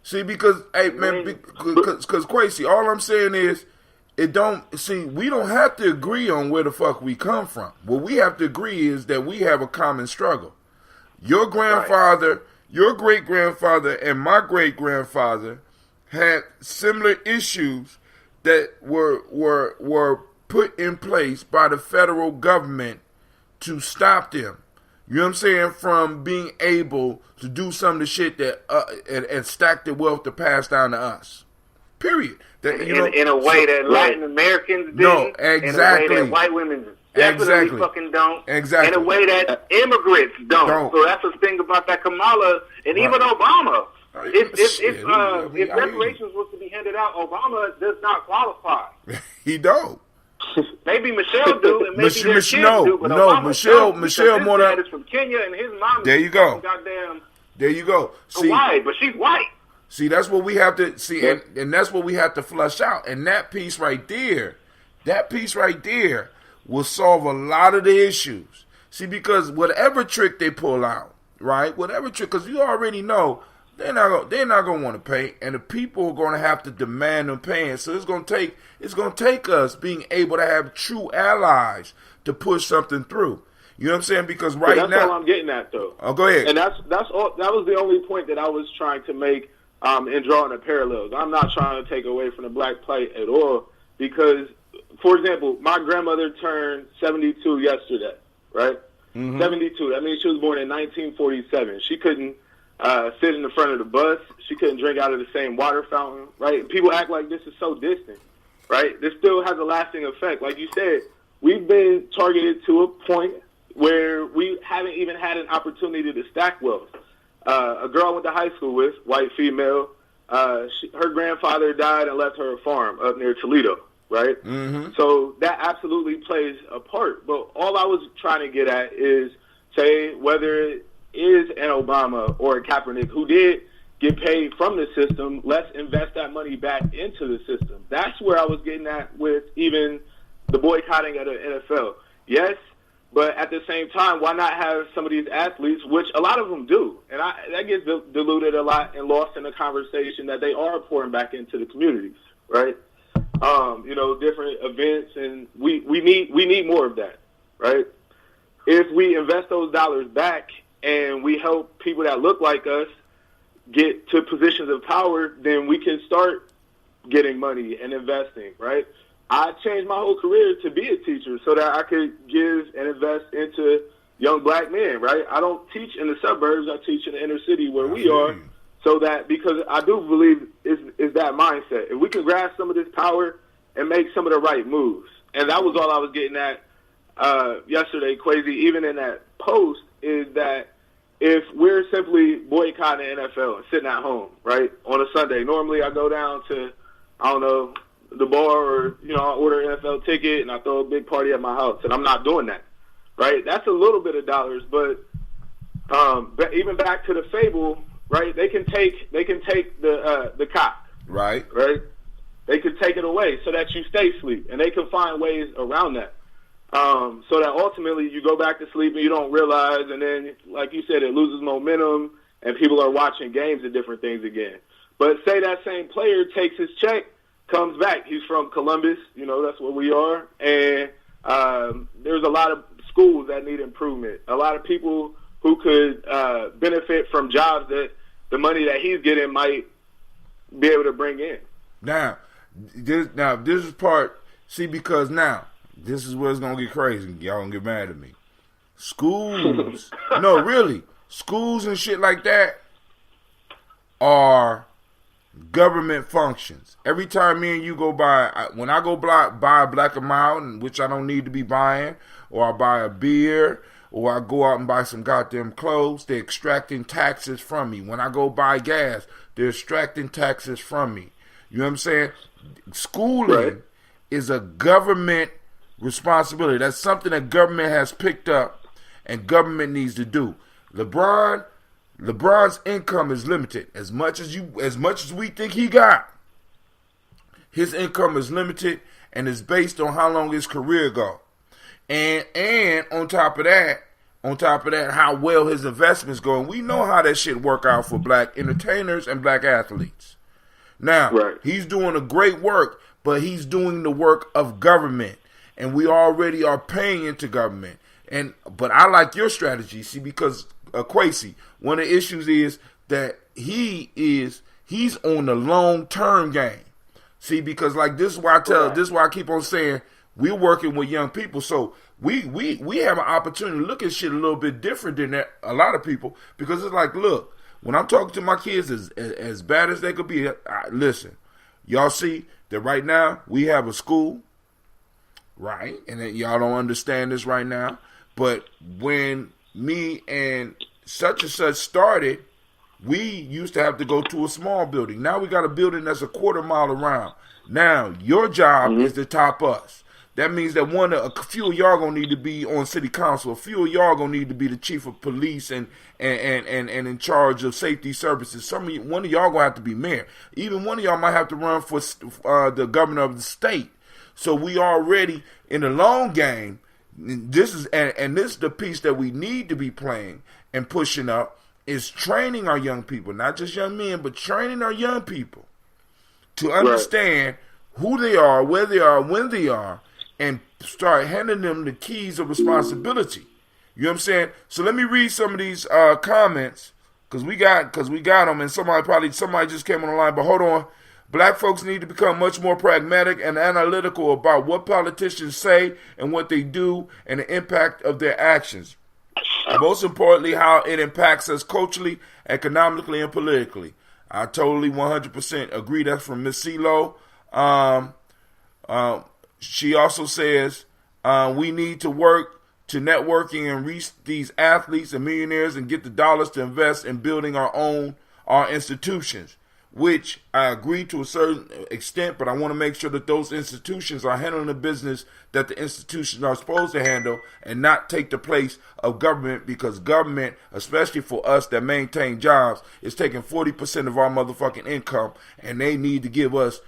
See, because, hey, man, because Quasi, all I'm saying is, we don't have to agree on where the fuck we come from. What we have to agree is that we have a common struggle. Your grandfather, your great-grandfather, and my great-grandfather had similar issues that were put in place by the federal government to stop them. You know what I'm saying? From being able to do some of the shit that and stack the wealth to pass down to us. Period. That, in a way that Latin Americans didn't. No, exactly. In a way that white women definitely fucking don't. Exactly. In a way that immigrants don't. So that's the thing about that Kamala and even Obama. If reparations was to be handed out, Obama does not qualify. He don't. Maybe Michelle do, and maybe their kids do, but Obama Michelle more than is from Kenya, and his mom. There you go. Goddamn. There you go. See, white, but she's white. See, that's what we have to see, and that's what we have to flush out. And that piece right there will solve a lot of the issues. See, because whatever trick they pull out, right? Whatever trick, because you already know. They're not gonna want to pay, and the people are gonna have to demand them paying. So it's gonna take us being able to have true allies to push something through. You know what I'm saying? Because that's all I'm getting at, though. Oh, go ahead. And that's all. That was the only point that I was trying to make in drawing the parallels. I'm not trying to take away from the black plight at all, because, for example, my grandmother turned 72 yesterday, right? Mm-hmm. 72. That means she was born in 1947. She couldn't sit in the front of the bus. She couldn't drink out of the same water fountain, right? People act like this is so distant, right? This still has a lasting effect. Like you said, we've been targeted to a point where we haven't even had an opportunity to stack wealth. A girl I went to high school with, white female, her grandfather died and left her a farm up near Toledo, right? Mm-hmm. So that absolutely plays a part. But all I was trying to get at is, say, whether it is an Obama or a Kaepernick who did get paid from the system, let's invest that money back into the system. That's where I was getting at with even the boycotting of the NFL. Yes, but at the same time, why not have some of these athletes, which a lot of them do, and that gets diluted a lot and lost in the conversation, that they are pouring back into the communities, right? Different events, and we need more of that, right? If we invest those dollars back and we help people that look like us get to positions of power, then we can start getting money and investing, right? I changed my whole career to be a teacher so that I could give and invest into young black men, right? I don't teach in the suburbs. I teach in the inner city where we are, so that, because I do believe is that mindset. If we can grasp some of this power and make some of the right moves. And that was all I was getting at yesterday, Quasi, even in that post, is that if we're simply boycotting the NFL and sitting at home, right, on a Sunday, normally I go down to, the bar, or, I order an NFL ticket and I throw a big party at my house, and I'm not doing that, right? That's a little bit of dollars, but even back to the fable, right, they can take the cock. Right. Right? They can take it away so that you stay asleep, and they can find ways around that. So that ultimately you go back to sleep and you don't realize, and then, like you said, it loses momentum and people are watching games and different things again. But say that same player takes his check, comes back. He's from Columbus, that's where we are, and there's a lot of schools that need improvement. A lot of people who could benefit from jobs that the money that he's getting might be able to bring in. Now, this is part, because now, this is where it's going to get crazy. Y'all going to get mad at me. Schools, no, really, schools and shit like that are government functions. Every time me and you go buy, when I go buy a Black and Mild, which I don't need to be buying, or I buy a beer, or I go out and buy some goddamn clothes, they're extracting taxes from me. When I go buy gas, they're extracting taxes from me. You know what I'm saying? Schooling is a government responsibility. That's something that government has picked up and government needs to do. LeBron's income is limited. As much as we think he got, his income is limited and is based on how long his career go. And on top of that, how well his investments go. And we know how that shit work out for black entertainers and black athletes. Now, he's doing a great work, but he's doing the work of government. And we already are paying into government. But I like your strategy, because Quasi, one of the issues is that he's on the long-term game. See, because like this is why I keep on saying, we're working with young people. So we have an opportunity to look at shit a little bit different than that, a lot of people, because it's like, look, when I'm talking to my kids as bad as they could be, listen, y'all see that right now we have a school, right? And that y'all don't understand this right now. But when me and such started, we used to have to go to a small building. Now we got a building that's a quarter mile around. Now your job is to top us. That means that a few of y'all gonna need to be on city council. A few of y'all gonna need to be the chief of police and in charge of safety services. One of y'all gonna have to be mayor. Even one of y'all might have to run for the governor of the state. So we already in the long game. This is the piece that we need to be playing and pushing up, is training our young people, not just young men, but training our young people to understand who they are, where they are, when they are, and start handing them the keys of responsibility. You know what I'm saying? So let me read some of these comments because we got them, and somebody just came on the line. But hold on, black folks need to become much more pragmatic and analytical about what politicians say and what they do, and the impact of their actions. Most importantly, how it impacts us culturally, economically, and politically. I totally 100% agree. That's from Miss CeeLo. She also says we need to work to networking and reach these athletes and millionaires and get the dollars to invest in building our institutions, which I agree to a certain extent, but I want to make sure that those institutions are handling the business that the institutions are supposed to handle and not take the place of government, because government, especially for us that maintain jobs, is taking 40% of our motherfucking income, and they need to give us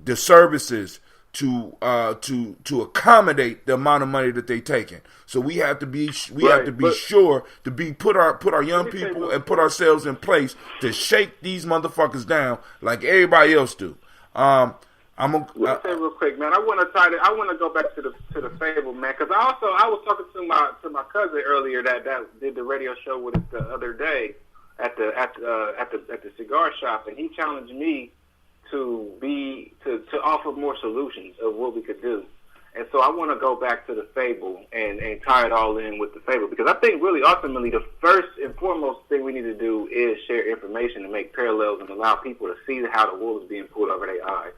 the services to accommodate the amount of money that they taking. So we have to be sure to put our young people and put ourselves in place to shake these motherfuckers down like everybody else do. Let me say real quick, man. I want to go back to the fable, man, because I was talking to my cousin earlier that did the radio show with us the other day at the cigar shop, and he challenged me to offer more solutions of what we could do. And so I want to go back to the fable and tie it all in with the fable, because I think really ultimately the first and foremost thing we need to do is share information and make parallels and allow people to see how the wool is being pulled over their eyes.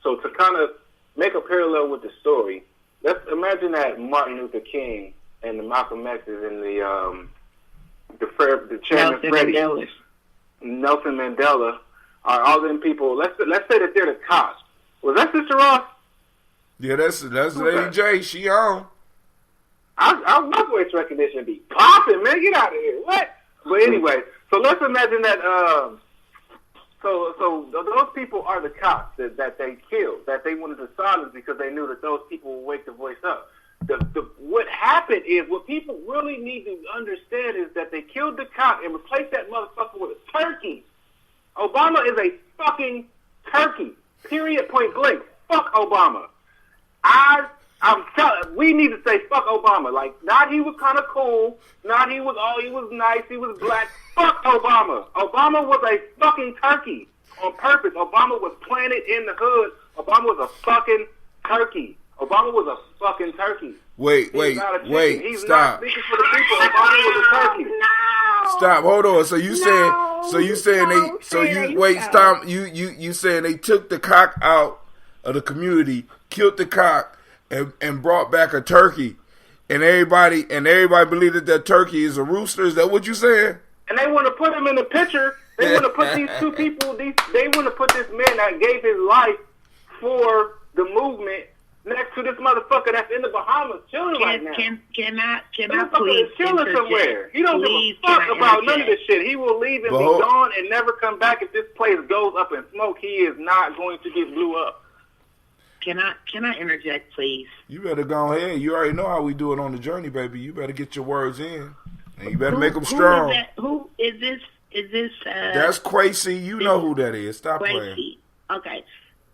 So to kind of make a parallel with the story, let's imagine that Martin Luther King and the Malcolm X's and the Chairman Freddie, Nelson Mandela, are all them people. Let's say that they're the cops. Was that Sister Ross? Yeah, that's Lady J. She on. My voice recognition be popping, man. Get out of here. What? But anyway, so let's imagine that. So those people are the cops that they killed, that they wanted to silence because they knew that those people would wake the voice up. What happened is, what people really need to understand is that they killed the cop and replaced that motherfucker with a turkey. Obama is a fucking turkey. Period. Point blank. Fuck Obama. I'm telling. We need to say fuck Obama. Like, not he was kind of cool. Not he was nice. He was black. Fuck Obama. Obama was a fucking turkey on purpose. Obama was planted in the hood. Obama was a fucking turkey. Obama was a fucking turkey. Wait, He's stop. not speaking for the people. Obama was a turkey. Stop. Hold on. So you saying they took the cock out of the community, killed the cock, and brought back a turkey, and everybody believed that turkey is a rooster. Is that what you saying? And they want to put him in the picture. They want to put these two people. They want to put this man that gave his life for the movement next to this motherfucker that's in the Bahamas chilling right now. Can I please chilling somewhere. He don't give a fuck about none of this shit. He will leave and be gone and never come back. If this place goes up in smoke, he is not going to get blew up. Can I interject, please? You better go ahead. You already know how we do it on the journey, baby. You better get your words in, and you better make them strong. Who is this? Is this? That's Quasi. You know who that is. Stop playing. Okay.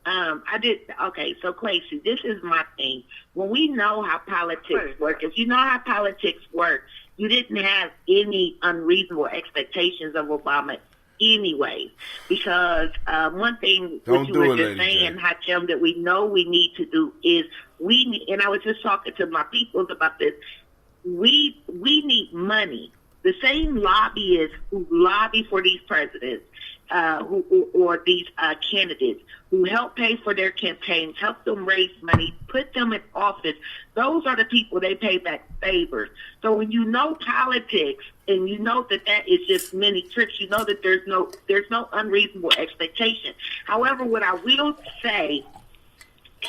Okay, so Quasi, this is my thing. When we know how politics work, if you know how politics work, you didn't have any unreasonable expectations of Obama anyway, because one thing what you were just saying, Hachem, that we know we need to do is and I was just talking to my people about this, we need money. The same lobbyists who lobby for these presidents, or these candidates, who help pay for their campaigns, help them raise money, put them in office, those are the people they pay back favors. So when you know politics and you know that is just many tricks, you know that there's no unreasonable expectation. However, what I will say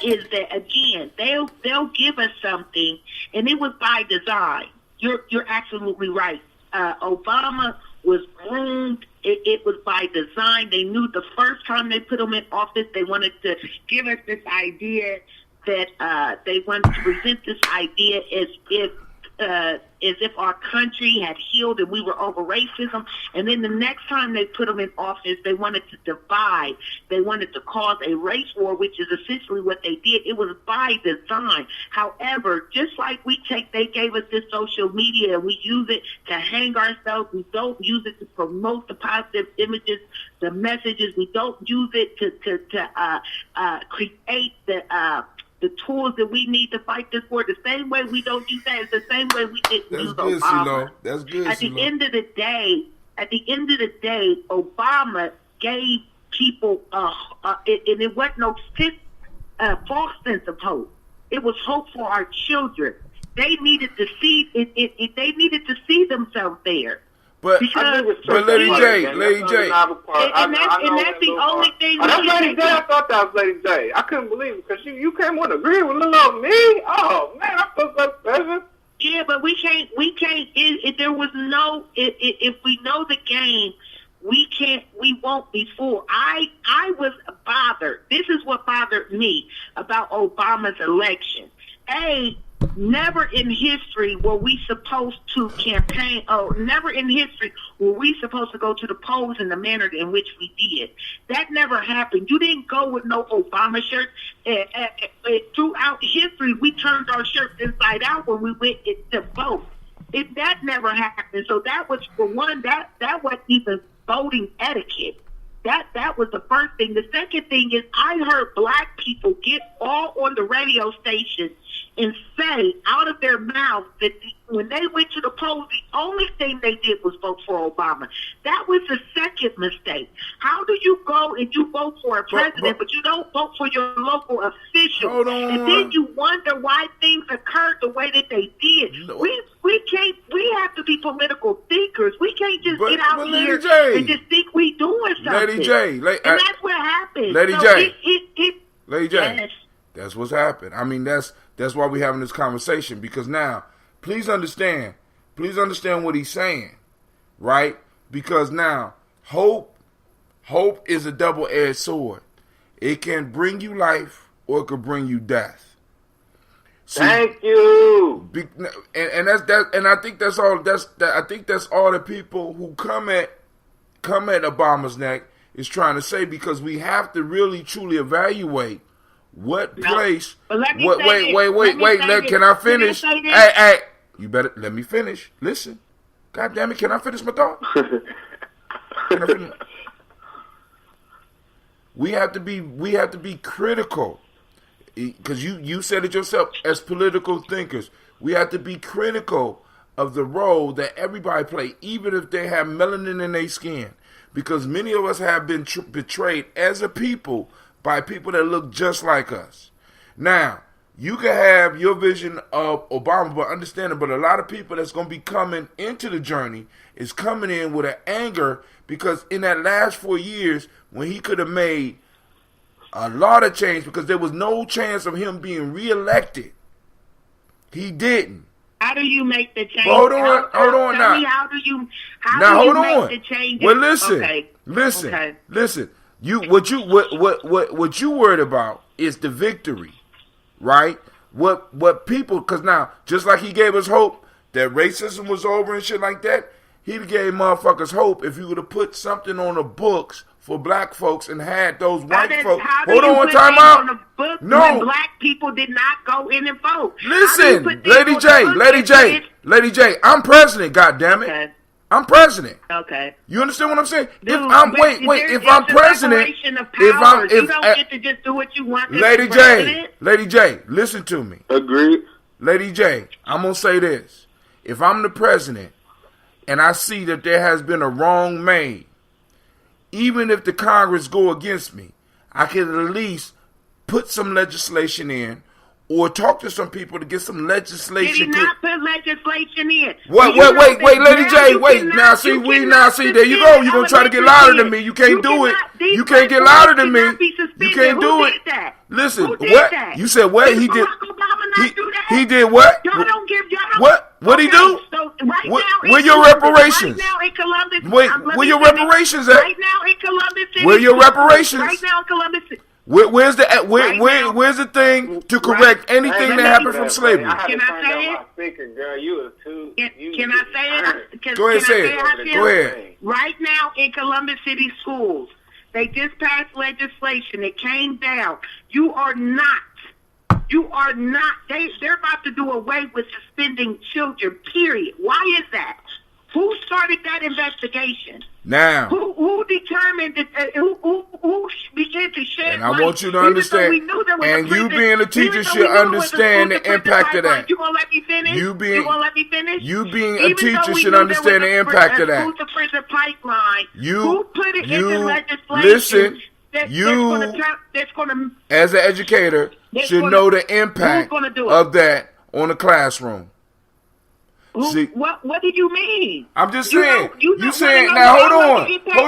is that, again, they'll give us something, and it was by design. You're absolutely right. Obama was groomed. It was by design. They knew the first time they put him in office, they wanted to give us this idea that they wanted to present this idea as if our country had healed and we were over racism. And then the next time they put them in office, they wanted to divide. They wanted to cause a race war, which is essentially what they did. It was by design. However, just like they gave us this social media and we use it to hang ourselves, we don't use it to promote the positive images, the messages. We don't use it to create the tools that we need to fight this war. The same way we don't use that is the same way we didn't use Obama. That's good. At the end of the day, Obama gave people and it wasn't no false sense of hope. It was hope for our children. They needed to see it. They needed to see themselves there. But Lady J, and that's the only thing. That's Lady J. I thought that was Lady J. I couldn't believe it because you came on agree with little old me. Oh man, I feel so special. Yeah, but we can't. If there was no, if we know the game, we can't. We won't be fooled. I was bothered. This is what bothered me about Obama's election. Never in history were we supposed to campaign, or never in history were we supposed to go to the polls in the manner in which we did. That never happened. You didn't go with no Obama shirt. Throughout history, we turned our shirts inside out when we went to vote. That never happened. So that was, for one, that wasn't even voting etiquette. That was the first thing. The second thing is I heard black people get all on the radio station and say out of their mouths that when they went to the polls, the only thing they did was vote for Obama. That was the second mistake. How do you go and you vote for a president, but you don't vote for your local official? Hold on. And then you wonder why things occurred the way that they did. No. We can't. We have to be political thinkers. We can't just get out here and just think we doing something. Lady J, and that's what happened. Lady so J, Lady J, yes. That's what's happened. I mean, that's why we're having this conversation, because now, please understand what he's saying, right? Because now, hope is a double-edged sword. It can bring you life or it could bring you death. See, thank you. And that's that. And I think that's all. I think that's all the people who come at Obama's neck is trying to say, because we have to really truly evaluate what place. Wait. Can I finish? Hey, you better let me finish. Listen, God damn it, can I finish my thought? Can I finish? We have to be critical, because you said it yourself. As political thinkers, we have to be critical of the role that everybody play, even if they have melanin in their skin, because many of us have been betrayed as a people by people that look just like us. Now, you can have your vision of Obama, but understand it. But a lot of people that's going to be coming into the journey is coming in with an anger, because in that last 4 years, when he could have made a lot of change, because there was no chance of him being reelected, he didn't. How do you make the change? Hold on now. How do you make the change? Well, listen. What you worried about is the victory, right? What people, because now, just like he gave us hope that racism was over and shit like that, he gave motherfuckers hope if you would have put something on the books for black folks and had those white folks. Hold on, time out. No, when black people did not go in and vote. Listen, Lady J, I'm president. God damn it, I'm president. Okay. You understand what I'm saying? Dude, if I'm if I'm president, you don't get to just do what you want. Lady J, listen to me. Agreed. Lady J, I'm gonna say this: if I'm the president and I see that there has been a wrong made, even if the Congress go against me, I can at least put some legislation in. Or talk to some people to get some legislation. Did he not put legislation in? Wait, Lady J, wait. Now see, there you go. You're going to try to get louder than me. You can't do it. You can't get louder than me. You can't do it. Listen, what? You said what? He did. He did what? What he do? Where your reparations? Wait, where your reparations at? Right now in Columbus City. Where your reparations? Right now in Columbus City. Where's the thing to correct anything that happened from slavery? Can I say it? Speaker, girl, you are too. Can I say it? Go ahead, say it. Go ahead. Right now in Columbus City schools, they just passed legislation. It came down. You are not. They're about to do away with suspending children. Period. Why is that? Who started that investigation? Now, who determined that? Who began to shed light? And I want you to understand. And you being a teacher should understand the impact of that. You gonna let me finish? You gonna let me finish? You being a teacher should understand the impact of that. Who's the prison pipeline? Who put it in the legislation? Listen. That's gonna, as an educator, should know the impact of that on the classroom. See, what did you mean? I'm just saying. You saying now? Hold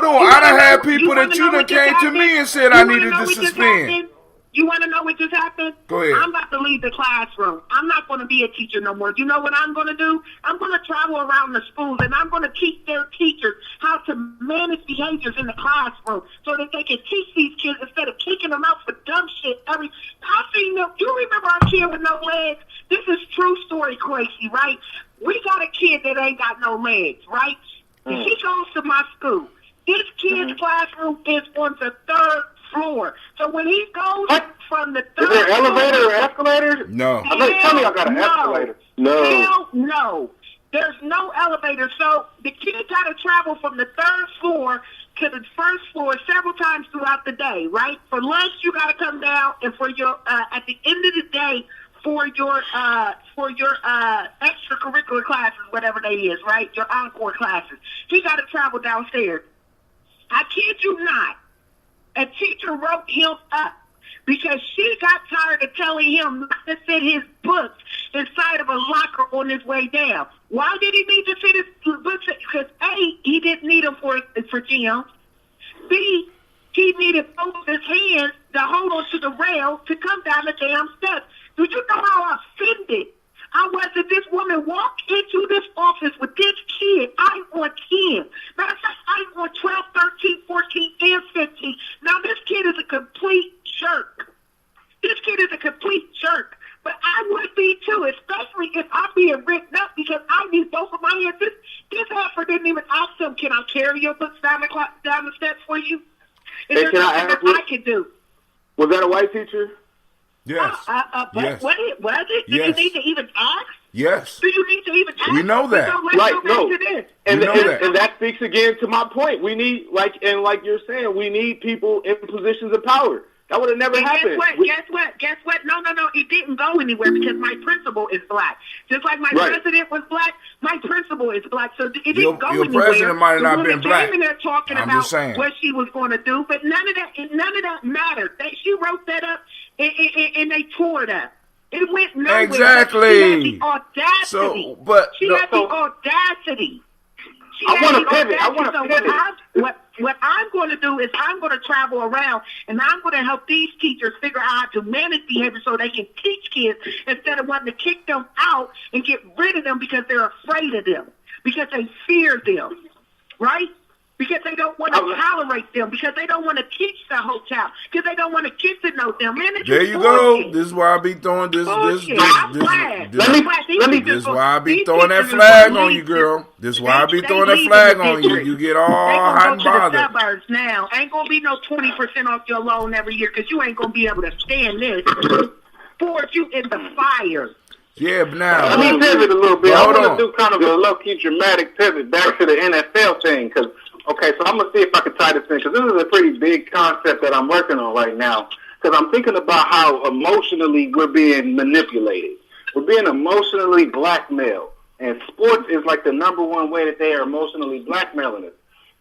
on. I done had people that you done came to me and said I needed to suspend. You want to know what just happened? Go ahead. I'm about to leave the classroom. I'm not going to be a teacher no more. You know what I'm going to do? I'm going to travel around the schools and I'm going to teach their teachers how to manage behaviors in the classroom so that they can teach these kids instead of kicking them out for dumb shit. I seen them. You remember our kid with no legs? This is true story, Quasi, right? We got a kid that ain't got no legs, right? And he goes to my school. This kid's classroom is on the 3rd floor. So when he goes from the 3rd floor... Is there an elevator or escalators? No. Tell me I got an escalator. No. Hell no. There's no elevator. So the kid got to travel from the 3rd floor to the 1st floor several times throughout the day, right? For lunch, you got to come down, and for your at the end of the day, for your extracurricular classes, whatever they is, right? Your encore classes. He got to travel downstairs. I kid you not. A teacher wrote him up because she got tired of telling him not to sit his books inside of a locker on his way down. Why did he need to sit his books? Because A, he didn't need them for gym. B, he needed both of his hands to hold on to the rail to come down the damn steps. Do you know how offended I was that this woman walked into this office with this kid? I'm on 10. Matter of fact, I'm on 12, 13, 14, and 15. Now, this kid is a complete jerk. This kid is a complete jerk. But I would be too, especially if I'm being written up because I need both of my hands. This heifer didn't even ask him, can I carry your books down the steps for you? Is there something that I can do? Was that a white teacher? Yes. Yes. Was it? Do yes. You need to even ask? Yes. Do you need to even ask? We know that. And that speaks again to my point. We need, like you're saying, we need people in positions of power. That would have never happened. Guess what? No. It didn't go anywhere because my principal is black. Just like my president was black, my principal is black. So it didn't go anywhere. Your president might have not been black. Came in there talking about what she was going to do, but none of that mattered. She wrote that up and they tore it up. It went nowhere. Exactly. She had the audacity. Had the audacity. I want to pivot. What I'm going to do is I'm going to travel around and I'm going to help these teachers figure out how to manage behavior so they can teach kids instead of wanting to kick them out and get rid of them because they're afraid of them, because they fear them, right? Because they don't want to tolerate them, because they don't want to teach the whole child, because they don't want to get to know them. Man, there you go. This is why I be throwing this is why I be throwing that flag on you, girl. This is why I be throwing that flag on you. You get all hot and bothered. The suburbs now. Ain't going to be no 20% off your loan every year because you ain't going to be able to stand this. Forge you in the fire. Yeah, but now let me pivot a little bit. I want to do kind of a low-key dramatic pivot back to the NFL thing. Cause, okay, so I'm going to see if I can tie this in, because this is a pretty big concept that I'm working on right now. Because I'm thinking about how emotionally we're being manipulated. We're being emotionally blackmailed. And sports is like the number one way that they are emotionally blackmailing us.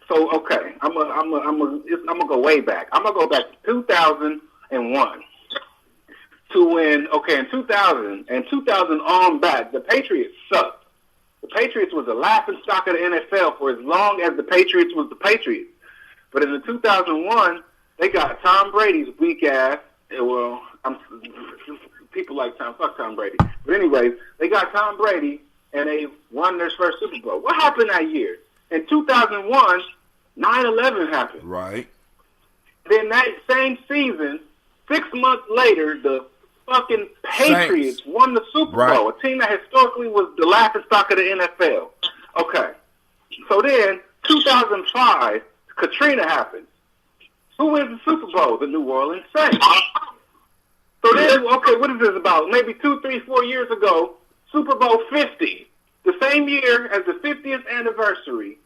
So, okay, I'm gonna go way back. I'm gonna go back to 2001 to when, okay, in 2000 on back, the Patriots sucked. The Patriots was the laughing stock of the NFL for as long as the Patriots was the Patriots. But in the 2001, they got Tom Brady's weak ass. Well, people like fuck Tom Brady. But anyways, they got Tom Brady, and they won their first Super Bowl. What happened that year? In 2001, 9/11 happened. Right. Then that same season, 6 months later, the fucking Patriots won the Super Bowl, a team that historically was the laughing stock of the NFL. Okay. So then, 2005, Katrina happened. Who wins the Super Bowl? The New Orleans Saints. So then, okay, what is this about? Maybe 2, 3, 4 years ago, Super Bowl 50, the same year as the 50th anniversary,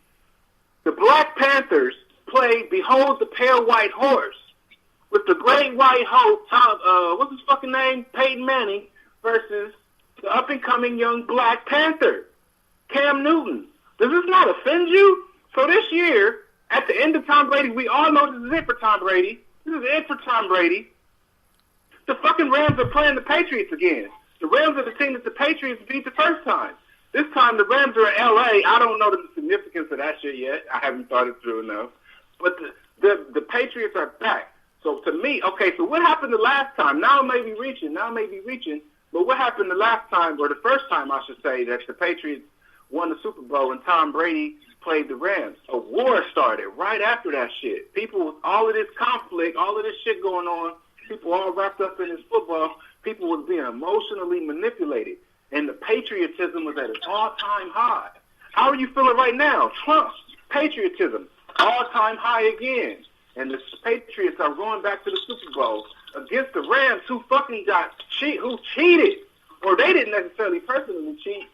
the Black Panthers played Behold the Pale White Horse with the Great White Hope, what's his fucking name? Peyton Manning versus the up-and-coming young Black Panther, Cam Newton. Does this not offend you? So this year, at the end of Tom Brady, we all know this is it for Tom Brady. This is it for Tom Brady. The fucking Rams are playing the Patriots again. The Rams are the team that the Patriots beat the first time. This time the Rams are in L.A. I don't know the significance of that shit yet. I haven't thought it through enough. But the Patriots are back. So to me, okay, so what happened the last time? Now I may be reaching. But what happened the last time, or the first time I should say, that the Patriots won the Super Bowl and Tom Brady played the Rams? A war started right after that shit. People, all of this conflict, all of this shit going on, people all wrapped up in this football, people was being emotionally manipulated. And the patriotism was at an all-time high. How are you feeling right now? Trump's patriotism, all-time high again. And the Patriots are going back to the Super Bowl against the Rams, who fucking who cheated. Or they didn't necessarily personally cheat,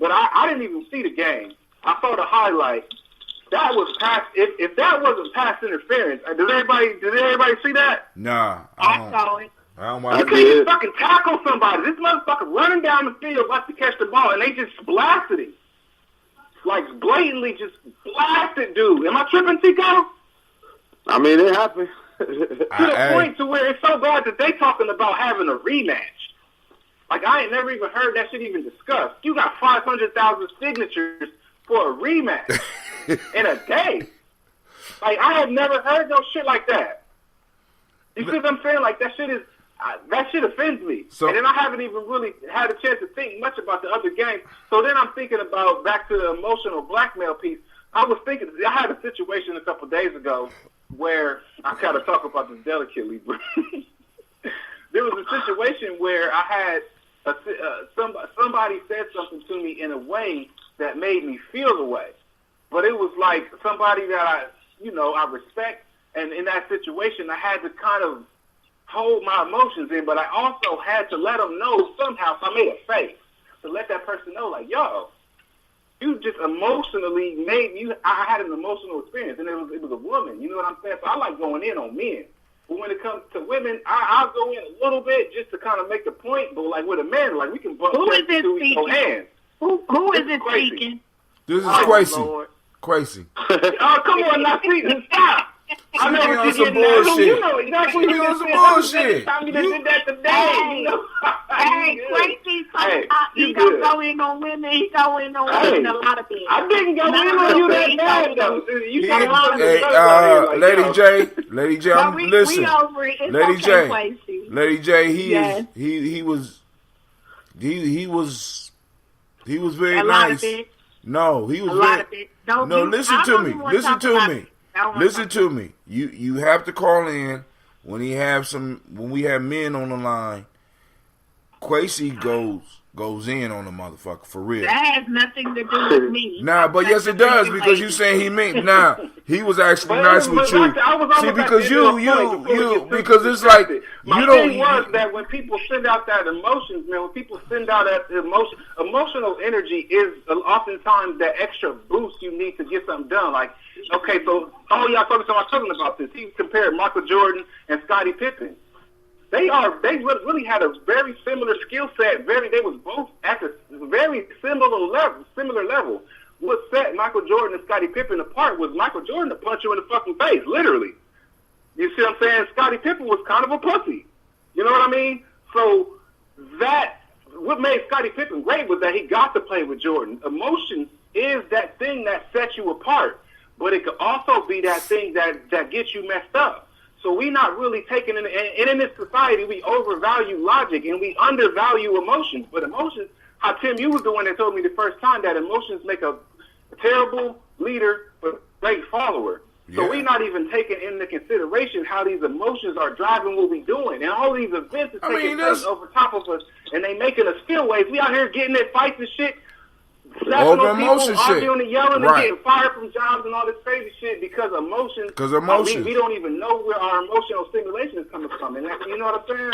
but I didn't even see the game. I saw the highlight. That was pass. If that wasn't pass interference, did everybody see that? Nah, I saw it. You can't even fucking tackle somebody. This motherfucker running down the field about to catch the ball, and they just blasted him. Like, blatantly just blasted dude. Am I tripping, Tico? I mean, it happened. To the point to where it's so bad that they talking about having a rematch. Like, I ain't never even heard that shit even discussed. You got 500,000 signatures for a rematch in a day. Like, I have never heard no shit like that. You see what I'm saying? Like, that shit offends me. So, and then I haven't even really had a chance to think much about the other games. So then I'm thinking about, back to the emotional blackmail piece, I was thinking, I had a situation a couple days ago where I kind of talk about this delicately, but there was a situation where I had somebody said something to me in a way that made me feel the way. But it was like somebody that I respect, and in that situation I had to kind of hold my emotions in, but I also had to let them know somehow, so I made a face to let that person know, like, yo, you just emotionally I had an emotional experience, and it was a woman, you know what I'm saying? So I like going in on men. But when it comes to women, I'll go in a little bit just to kind of make the point, but like with a man, like we can bump into hands. Who is it speaking? This is Quasi. Quasi. Oh, come on, now, please, stop. I know what you're getting at. You know exactly what you're saying. Bullshit. You did that today. Hey, Quasi, he don't go in on women. He go in on women a lot of things. I didn't go in on you that day, though. You got a lot of Lady J, I'm listening. Lady J, he was very nice. No, he was very. No, listen to me. Listen to me. You have to call in when we have men on the line. Quasi goes in on the motherfucker for real. That has nothing to do with me. Nah, but yes it does because you saying he meant. Nah, he was actually nice with you. See, because because it's like my you don't. Thing was that when people send out that emotions, man, when people send out that emotional energy is oftentimes that extra boost you need to get something done. Like, okay, so all y'all talking about this. He compared Michael Jordan and Scottie Pippen. They really had a very similar skill set. They was both at a very similar level. What set Michael Jordan and Scottie Pippen apart was Michael Jordan to punch you in the fucking face, literally. You see what I'm saying? Scottie Pippen was kind of a pussy. You know what I mean? So what made Scottie Pippen great was that he got to play with Jordan. Emotion is that thing that sets you apart, but it could also be that thing that gets you messed up. So we not really taking and in this society we overvalue logic and we undervalue emotions. But emotions, how Tim, you was the one that told me the first time that emotions make a terrible leader but a great follower. So we not even taking into consideration how these emotions are driving what we doing. And all these events are taking place over top of us and they making us feel ways. We out here getting in fights and shit. Over emotion shit. Arguing and yelling and getting fired from jobs and all this crazy shit because emotions. We don't even know where our emotional stimulation is coming from. And you know what I'm saying?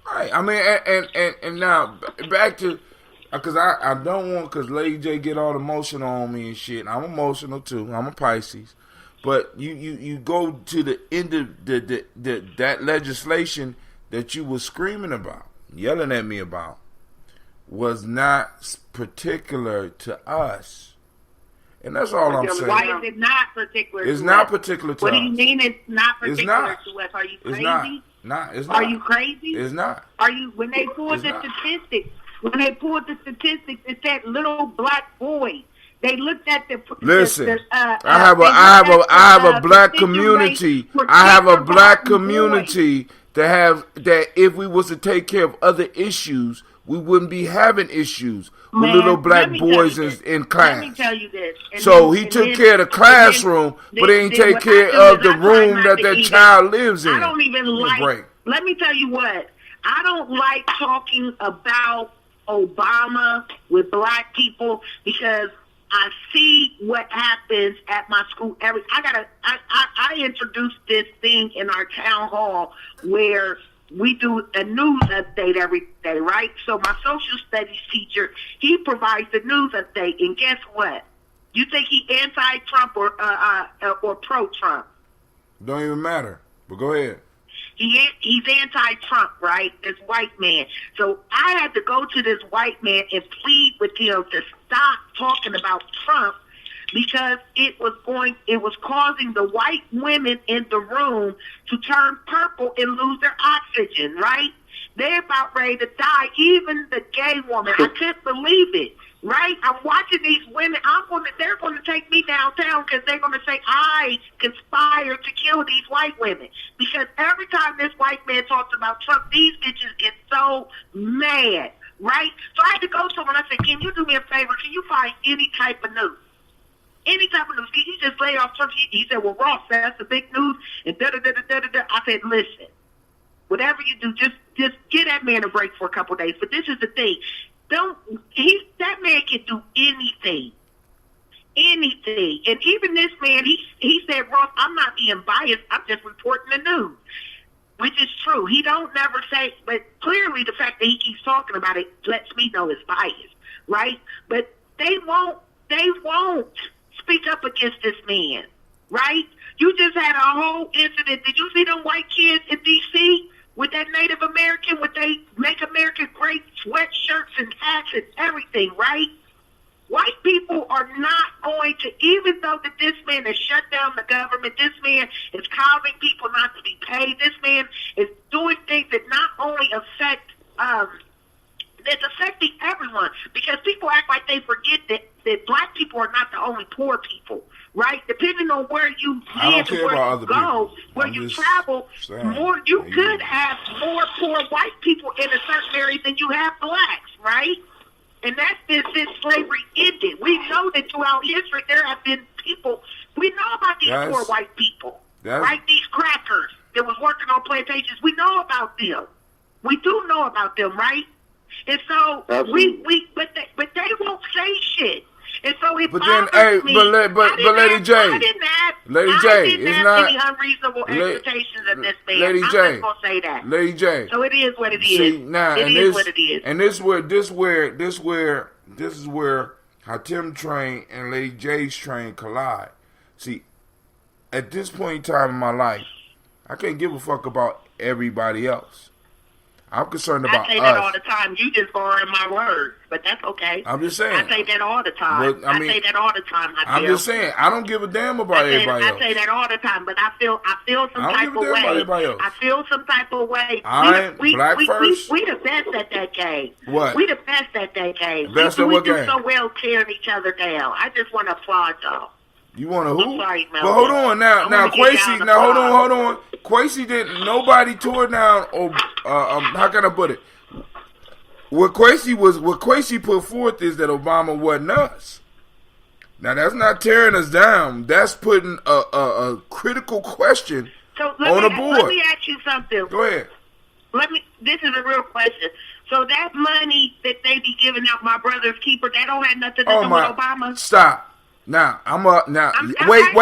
Right. I mean, and now back to, because I don't want, because Lady J get all emotional on me and shit. I'm emotional too. I'm a Pisces. But you go to the end of that legislation that you were screaming about, yelling at me about, was not particular to us. And that's all I'm saying. Why is it not particular to us? It's not particular to us. What do you mean it's not particular to us? Are you crazy? It's not. Are you crazy? It's not. Are you, when they pulled the statistics, it said little black boys. They looked at the. Listen, I have a black community. I have a black community that if we was to take care of other issues, we wouldn't be having issues with little black boys in class. Let me tell you this. So he took care of the classroom, but he ain't take care of the room that child lives in. I don't even like. Let me tell you what. I don't like talking about Obama with black people because I see what happens at my school. I introduced this thing in our town hall where we do a news update every day, right? So my social studies teacher, he provides the news update, and guess what? You think he anti-Trump or pro-Trump? Don't even matter. But go ahead. He's anti-Trump, right? This white man. So I had to go to this white man and plead with him to stop talking about Trump because it was causing the white women in the room to turn purple and lose their oxygen, right? They're about ready to die. Even the gay woman, I couldn't believe it, right? I'm watching these women. They're going to take me downtown because they're going to say I conspired to kill these white women. Because every time this white man talks about Trump, these bitches get so mad, right? So I had to go to him and I said, can you do me a favor? Can you find any type of news? Any type of news. He just laid off Trump. He said, well, Ross, that's the big news. And da-da-da-da-da-da. I said, listen, whatever you do, just give that man a break for a couple of days. But this is the thing. That man can do anything. Anything. And even this man, he said, Ross, I'm not being biased. I'm just reporting the news. Which is true. He don't never say, but clearly the fact that he keeps talking about it lets me know it's biased, right? But they won't speak up against this man, right? You just had a whole incident. Did you see them white kids in D.C. with that Native American, with they Make America Great sweatshirts and hats and everything, right? White people are not going to, even though that this man has shut down the government, this man is causing people not to be paid, this man is doing things that not only affect, it's affecting everyone, because people act like they forget that black people are not the only poor people, right? Depending on where you live and where you go, where you travel, you could have more poor white people in a certain area than you have blacks, right? And that's been since slavery ended. We know that throughout history there have been people, we know about these poor white people, right? These crackers that was working on plantations, we know about them. We do know about them, right? And so but they won't say shit. And so it but then, hey, Lady J, I didn't have any unreasonable expectations of this man. Lady I'm J, just gonna say that. Lady J. So it is what it is. See, now, it is what it is. And this is where how Tim train and Lady J's train collide. See, at this point in time in my life, I can't give a fuck about everybody else. I'm concerned about us. I say that all the time. You just borrowing my words, but that's okay. I'm just saying. I say that all the time. But, I say that all the time. I'm just saying. I don't give a damn about everybody else. I say that all the time, but I feel some type of way. I feel some type of way. Black first. We the best at that game. What? We the best at that game. Best at what game? We do so well tearing each other down. I just want to applaud y'all. You want to who? I'm sorry, Mel. But hold on now, Quasi. Now hold on. Quasi didn't. Nobody tore down. How can I put it? What Quasi put forth is that Obama wasn't us. Now that's not tearing us down. That's putting a critical question on the board. Let me ask you something. Go ahead. This is a real question. So that money that they be giving out, my brother's keeper, that don't have nothing to do with Obama. Stop. Now wait.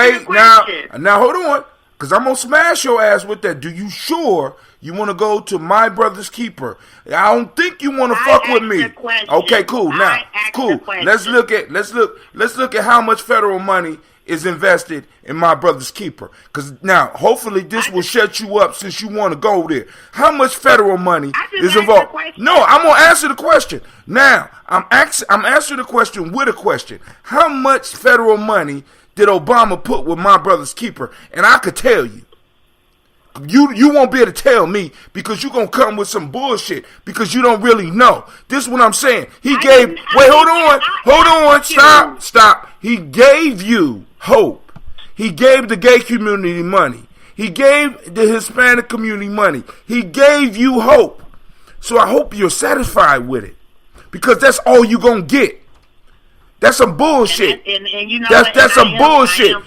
Now hold on, because I'm gonna smash your ass with that. Do you sure you want to go to my brother's keeper? I don't think you want to fuck with me. Okay, cool. Now, cool. Let's look at how much federal money is invested in my brother's keeper. Because now, hopefully, this will shut you up since you want to go there. How much federal money is involved? No, I'm gonna answer the question. Now, I'm answering the question with a question. How much federal money did Obama put with my brother's keeper? And I could tell you. You won't be able to tell me because you're going to come with some bullshit because you don't really know. This is what I'm saying. Hold on, stop. He gave you hope. He gave the gay community money. He gave the Hispanic community money. He gave you hope. So I hope you're satisfied with it because that's all you're going to get. That's some bullshit. And you know that's some bullshit.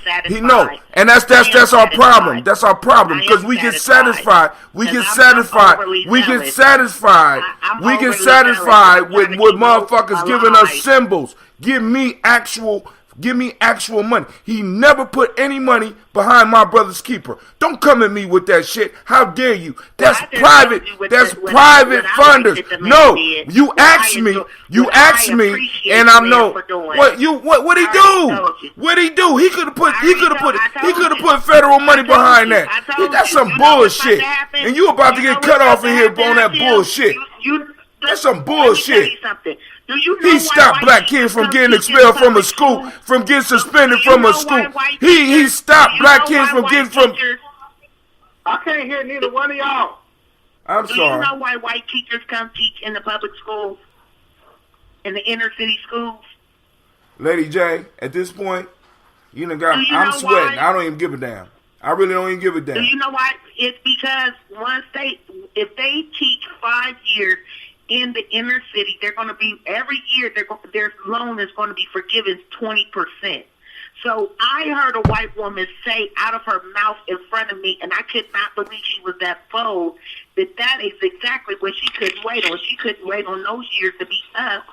And that's our problem. That's our problem because we get satisfied. We get satisfied with motherfuckers giving us symbols. Give me actual money. He never put any money behind my brother's keeper. Don't come at me with that shit. How dare you? That's private. That's private funders. No, you asked me, and I'm no. What he do? What he do? He could have put federal money behind that. That's some bullshit. And you about to get cut off in here on that bullshit. That's some bullshit. He stopped black kids from getting expelled from a school, from getting suspended from a school. He stopped black kids from getting from. I can't hear neither one of y'all. I'm sorry. Do you know why white teachers come teach in the public schools, in the inner city schools? Lady J, at this point, I'm sweating. Why? I don't even give a damn. I really don't even give a damn. Do you know why? It's because if they teach 5 years in the inner city, they're going to be every year. Their loan is going to be forgiven 20%. So I heard a white woman say out of her mouth in front of me, and I could not believe she was that bold, that is exactly what she couldn't wait on. She couldn't wait on those years to be up.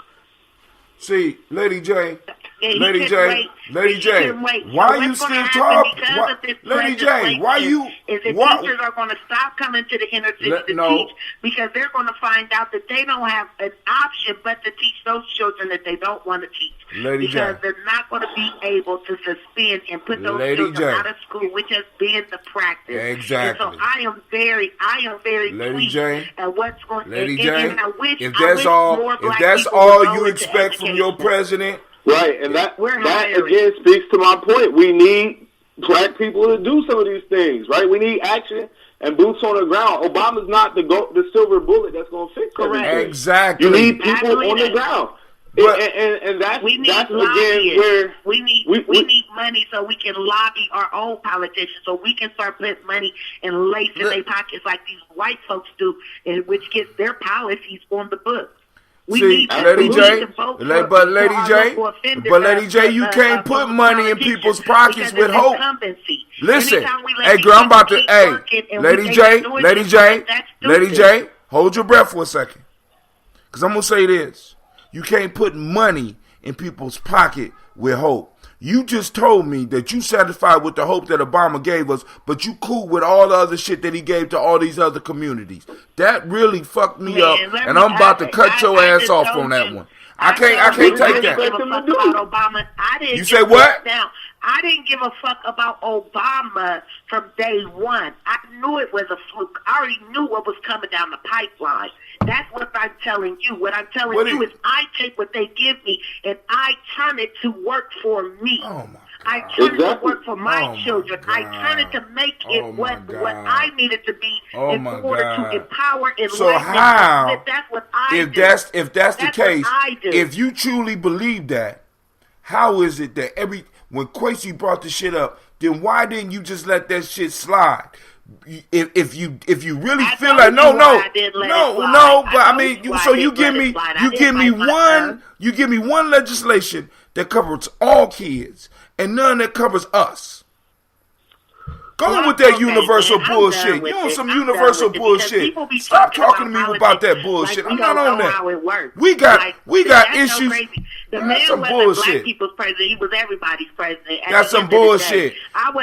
See, Lady J, why you still talking? Lady J, why you? Is that teachers are going to stop coming to the inner city to teach because they're going to find out that they don't have an option but to teach those children that they don't want to teach. Because they're not going to be able to suspend and put those children out of school, which has been the practice. Exactly. And so I am very pleased at what's going on. Lady J, if that's all you expect from your president. Right, and that again speaks to my point. We need black people to do some of these things, right? We need action and boots on the ground. Obama's not the silver bullet that's going to fix everything. Exactly. You need people on the ground. But, and that's again where we need money so we can lobby our own politicians, so we can start putting money and lace in their pockets like these white folks do, and which gets their policies on the books. Lady J, you can't put money in people's pockets with hope. Listen, hey girl, I'm about to, Lady J, hold your breath for a second. Because I'm going to say this. You can't put money in people's pocket with hope. You just told me that you satisfied with the hope that Obama gave us, but you cool with all the other shit that he gave to all these other communities. That really fucked me up, and I'm about to cut your ass off on that one. I can't take that. Obama. You say what? Now, I didn't give a fuck about Obama from day one. I knew it was a fluke. I already knew what was coming down the pipeline. That's what I'm telling you. What I'm telling you is I take what they give me and I turn it to work for me. Oh my. I turn it to work for my children. I turn it to make it what I needed to be in order to empower and so how? That's what I if do. If that's the case, if you truly believe that, how is it that when Quasi brought the shit up, then why didn't you just let that shit slide? If you really feel like no, but I mean, you give me one legislation that covers all kids and none that covers us. Go with that universal bullshit. You on some universal bullshit. Stop talking to me about that bullshit. I'm not on that. We got issues. The man wasn't black people's president. He was everybody's president. That's some bullshit.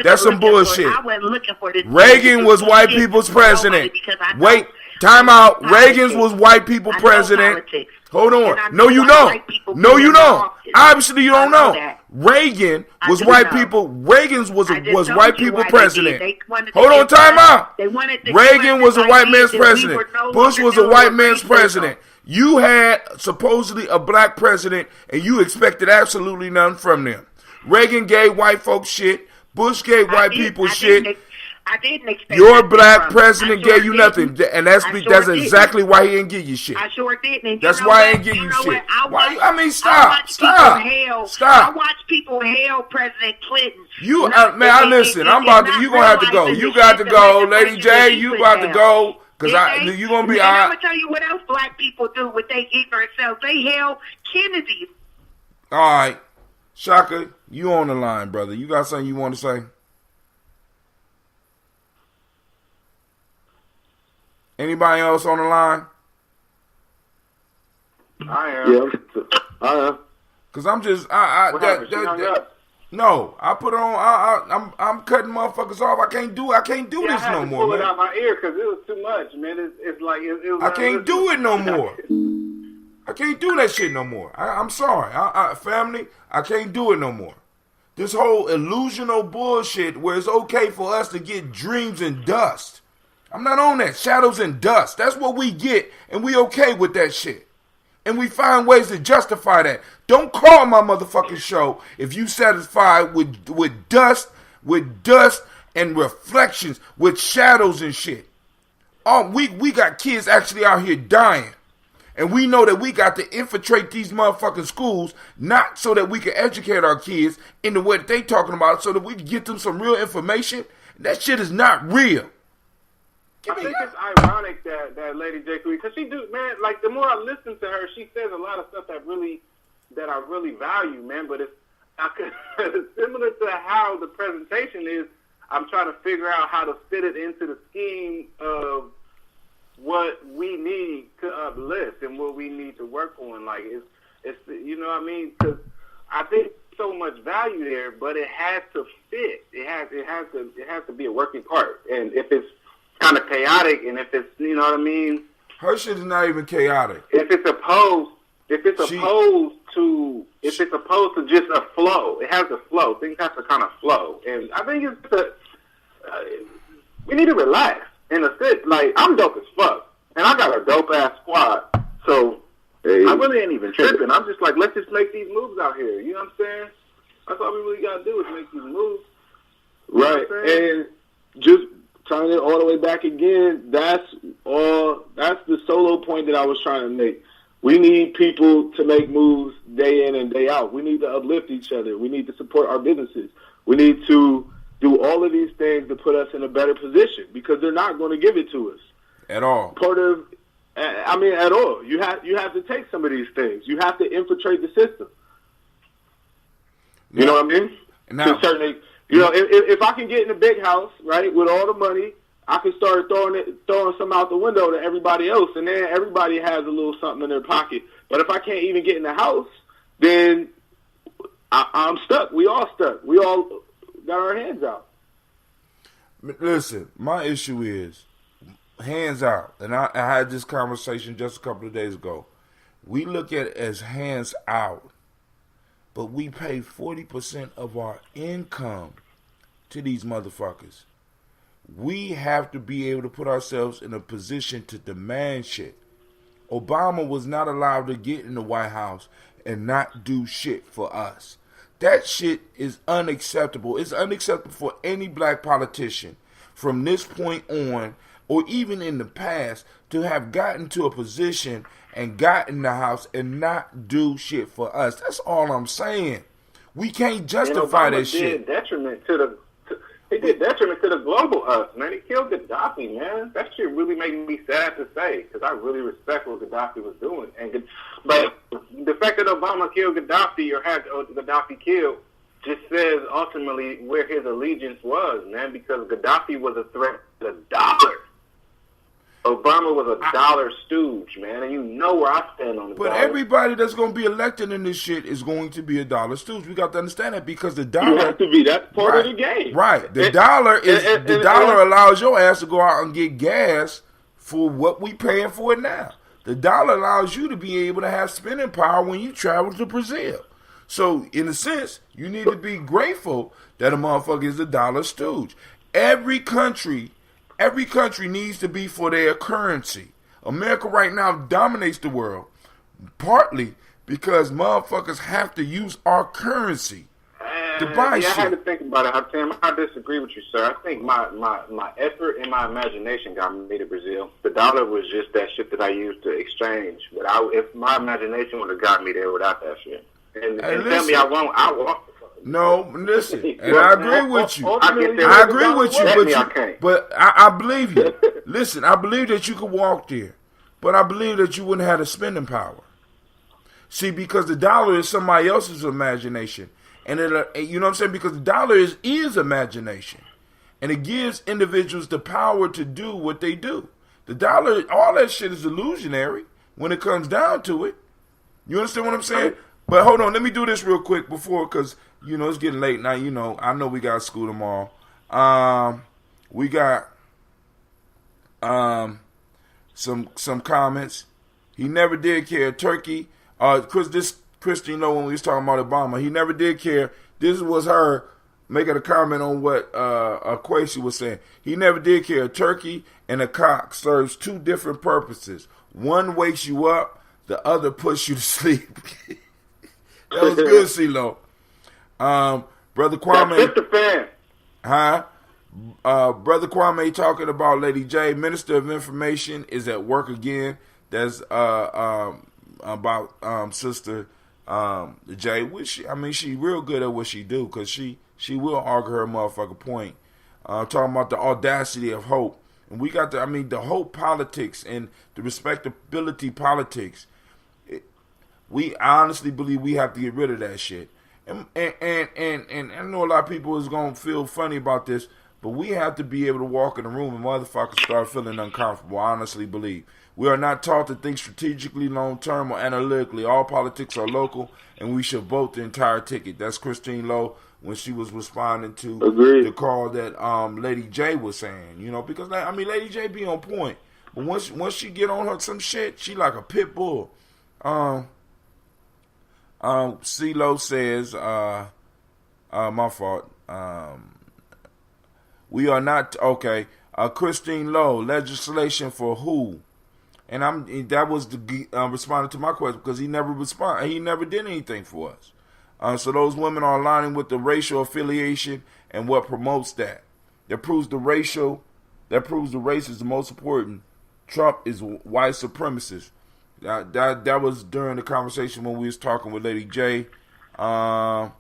That's some bullshit. I wasn't looking for this. Reagan was white people's president. Wait, time out. Reagan was white people president. Hold on. No, you don't. No, you don't. Obviously, you don't know. Reagan was white people. Reagan was white people president. Hold on, time out. Reagan was a white man's president. Bush was a white man's president. You had supposedly a black president, and you expected absolutely nothing from them. Reagan gave white folks shit. Bush gave white people shit. I didn't expect your black president gave you nothing, and that's exactly why he didn't give you shit. I sure didn't. That's why he didn't give you shit. Stop. I watch people hail President Clinton. You man, I listen. You gonna have to go. You got to go, Lady J. You about to go. Because you going to be all right. I'm going to tell you what else black people do with their ignorant selves. They hail Kennedy. All right. Shaka, you on the line, brother. You got something you want to say? Anybody else on the line? I am. Yeah. I am. Because I'm just... No, I put it on. I'm cutting motherfuckers off. I can't do this no more, man. I had to pull it man. out my ear because it was too much, man. It's like it was. I can't do it no more. I can't do that shit no more. I'm sorry, family. I can't do it no more. This whole illusional bullshit where it's okay for us to get dreams and dust. I'm not on that. Shadows and dust. That's what we get, and we okay with that shit. And we find ways to justify that. Don't call my motherfucking show if you satisfied with dust and reflections, with shadows and shit. Oh, we got kids actually out here dying. And we know that we got to infiltrate these motherfucking schools, not so that we can educate our kids in the way that they talking about, so that we can get them some real information. That shit is not real. I think it's ironic that Lady J. because she do, man, like the more I listen to her, she says a lot of stuff that I really value, man, but it's similar to how the presentation is. I'm trying to figure out how to fit it into the scheme of what we need to uplift and what we need to work on. Like it's you know what I mean? Because I think so much value there, but it has to fit. It has to be a working part. And if it's kind of chaotic, and if it's, you know what I mean? Her shit is not even chaotic. If it's opposed to just a flow, it has a flow. Things have to kind of flow, and I think we need to relax in a sense. Like, I'm dope as fuck, and I got a dope ass squad, so I really ain't even tripping. I'm just like, let's just make these moves out here. You know what I'm saying? That's all we really gotta do is make these moves. Right, and just turning it all the way back again. That's the solo point that I was trying to make. We need people to make moves day in and day out. We need to uplift each other. We need to support our businesses. We need to do all of these things to put us in a better position, because they're not going to give it to us. At all. At all. You have to take some of these things. You have to infiltrate the system. You know what I mean? Now, certainly, you know, if I can get in a big house, right, with all the money, I can start throwing some out the window to everybody else, and then everybody has a little something in their pocket. But if I can't even get in the house, then I'm stuck. We all stuck. We all got our hands out. Listen, my issue is hands out, and I had this conversation just a couple of days ago. We look at it as hands out, but we pay 40% of our income to these motherfuckers. We have to be able to put ourselves in a position to demand shit. Obama was not allowed to get in the White House and not do shit for us. That shit is unacceptable. It's unacceptable for any black politician from this point on, or even in the past, to have gotten to a position and got in the house and not do shit for us. That's all I'm saying. We can't justify that shit. He did detriment to the global us, man. He killed Gaddafi, man. That shit really made me sad to say, because I really respect what Gaddafi was doing. But the fact that Obama killed Gaddafi or had Gaddafi killed just says ultimately where his allegiance was, man, because Gaddafi was a threat to the dollar. Obama was a dollar stooge, man, and you know where I stand on the dollar. But everybody that's going to be elected in this shit is going to be a dollar stooge. We got to understand that, because the dollar... You have to be. That's part of the game. Right. The dollar allows your ass to go out and get gas for what we paying for it now. The dollar allows you to be able to have spending power when you travel to Brazil. So, in a sense, you need to be grateful that a motherfucker is a dollar stooge. Every country needs to be for their currency. America right now dominates the world, partly because motherfuckers have to use our currency to buy shit. I had to think about it. I disagree with you, sir. I think my effort and my imagination got me to Brazil. The dollar was just that shit that I used to exchange. But if my imagination would have got me there without that shit. And tell me I won't. No, listen, and I agree with you. I agree with you, but I believe you. Listen, I believe that you could walk there, but I believe that you wouldn't have the spending power. See, because the dollar is somebody else's imagination, and you know what I'm saying? Because the dollar is imagination, and it gives individuals the power to do what they do. The dollar, all that shit is illusionary when it comes down to it. You understand what I'm saying? But hold on, let me do this real quick before, because, you know, it's getting late now. You know, I know we got school tomorrow. We got some comments. He never did care. Turkey. Christine Lowe, when we was talking about Obama, he never did care. This was her making a comment on what Quasi was saying. He never did care. A turkey and a cock serves two different purposes. One wakes you up, the other puts you to sleep. That was good, CeeLo. Brother Kwame. Mr. Fan. Huh? Brother Kwame talking about Lady J. Minister of Information is at work again. That's about Sister J. She real good at what she do, because she will argue her motherfucking point. Talking about the audacity of hope. And we got the hope politics and the respectability politics. We honestly believe we have to get rid of that shit. And I know a lot of people is going to feel funny about this, but we have to be able to walk in the room and motherfuckers start feeling uncomfortable. I honestly believe. We are not taught to think strategically, long-term, or analytically. All politics are local, and we should vote the entire ticket. That's Christine Lowe when she was responding to the call that Lady J was saying. You know, because, Lady J be on point. But once she get on her some shit, she like a pit bull. CeeLo says, my fault. We are not, okay. Christine Lowe, legislation for who? And that was the responding to my question, because he never did anything for us. So those women are aligning with the racial affiliation and what promotes that. That proves the race is the most important. Trump is white supremacist. That was during the conversation when we was talking with Lady J. Far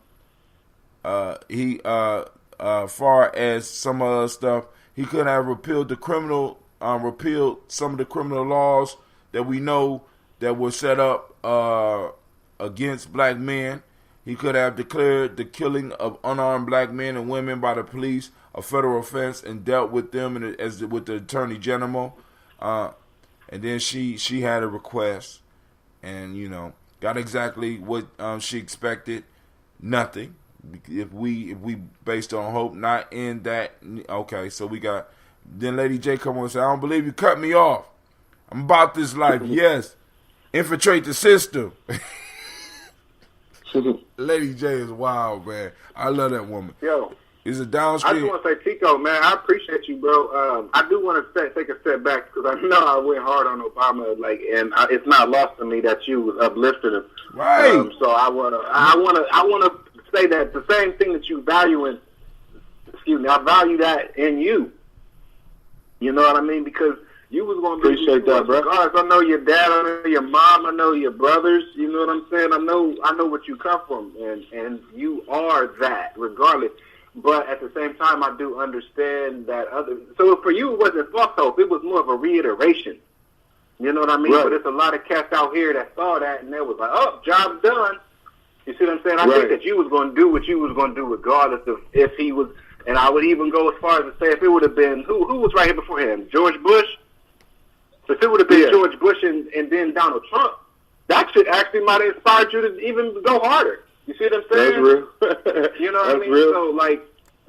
as some other stuff, he could have repealed some of the criminal laws that we know that were set up against black men, He could have declared the killing of unarmed black men and women by the police a federal offense and dealt with them with the attorney general. And then she had a request, and got exactly what she expected. Nothing. If we based on hope, not in that. Okay, so we got. Then Lady J come on and say, I don't believe you cut me off. I'm about this life. Yes. Infiltrate the system. Lady J is wild, man. I love that woman. Yo. Is it downstream? I just want to say, Tico, man, I appreciate you, bro. I do want to take a step back because I know I went hard on Obama, and it's not lost to me that you was uplifting him. Right. So I wanna say that the same thing that you value in, I value that in you. You know what I mean? Because you was going to appreciate that, bro. I know your dad, I know your mom, I know your brothers. You know what I'm saying? I know what you come from, and you are that regardless. But at the same time, I do understand that so for you, it wasn't false hope. It was more of a reiteration. You know what I mean? Right. But there's a lot of cats out here that saw that, and they was like, oh, job's done. You see what I'm saying? I think that you was going to do what you was going to do regardless of if he was, and I would even go as far as to say if it would have been, who was right here before him? George Bush? If it would have been George Bush and then Donald Trump, that shit actually might have inspired you to even go harder. You see what I'm saying? That's real. You know what I mean? Real.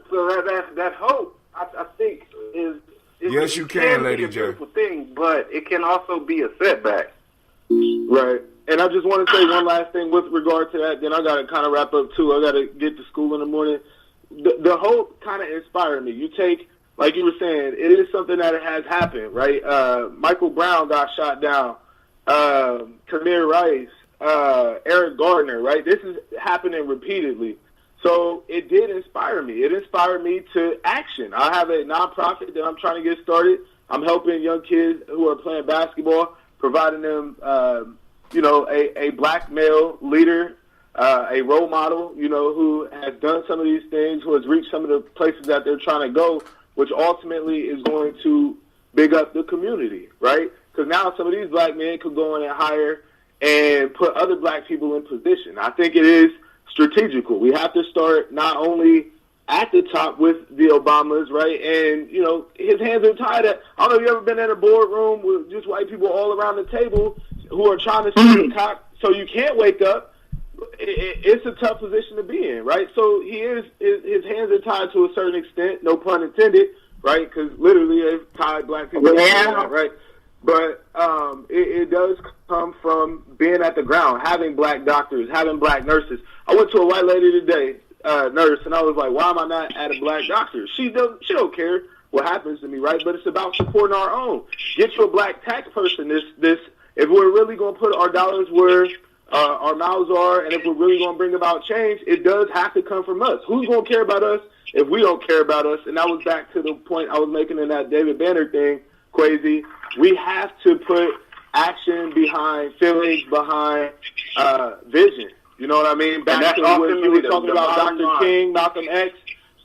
So that hope, I think is yes, you can, Lady J. It's a beautiful thing, but it can also be a setback. Right. And I just want to say one last thing with regard to that. Then I got to kind of wrap up too. I got to get to school in the morning. The hope kind of inspired me. You take, like you were saying, it is something that has happened, right? Michael Brown got shot down. Tamir Rice. Eric Gardner, right? This is happening repeatedly. So it did inspire me. It inspired me to action. I have a nonprofit that I'm trying to get started. I'm helping young kids who are playing basketball, providing them, a black male leader, a role model, who has done some of these things, who has reached some of the places that they're trying to go, which ultimately is going to big up the community, right? Because now some of these black men could go in and hire and put other black people in position. I think it is strategical. We have to start not only at the top with the Obamas, right? And, his hands are tied. I don't know if you've ever been in a boardroom with just white people all around the table who are trying to see the top so you can't wake up. It's a tough position to be in, right? So his hands are tied to a certain extent, no pun intended, right? Because literally they've tied black people to that, right? But it does come from being at the ground, having black doctors, having black nurses. I went to a white lady today, nurse, and I was like, why am I not at a black doctor? She don't care what happens to me, right? But it's about supporting our own. Get you a black tax person. If we're really going to put our dollars where our mouths are, and if we're really going to bring about change, it does have to come from us. Who's going to care about us if we don't care about us? And that was back to the point I was making in that David Banner thing, Quasi. We have to put action behind feelings, behind vision. You know what I mean? Back to what you were talking about, Dr. King, Malcolm X.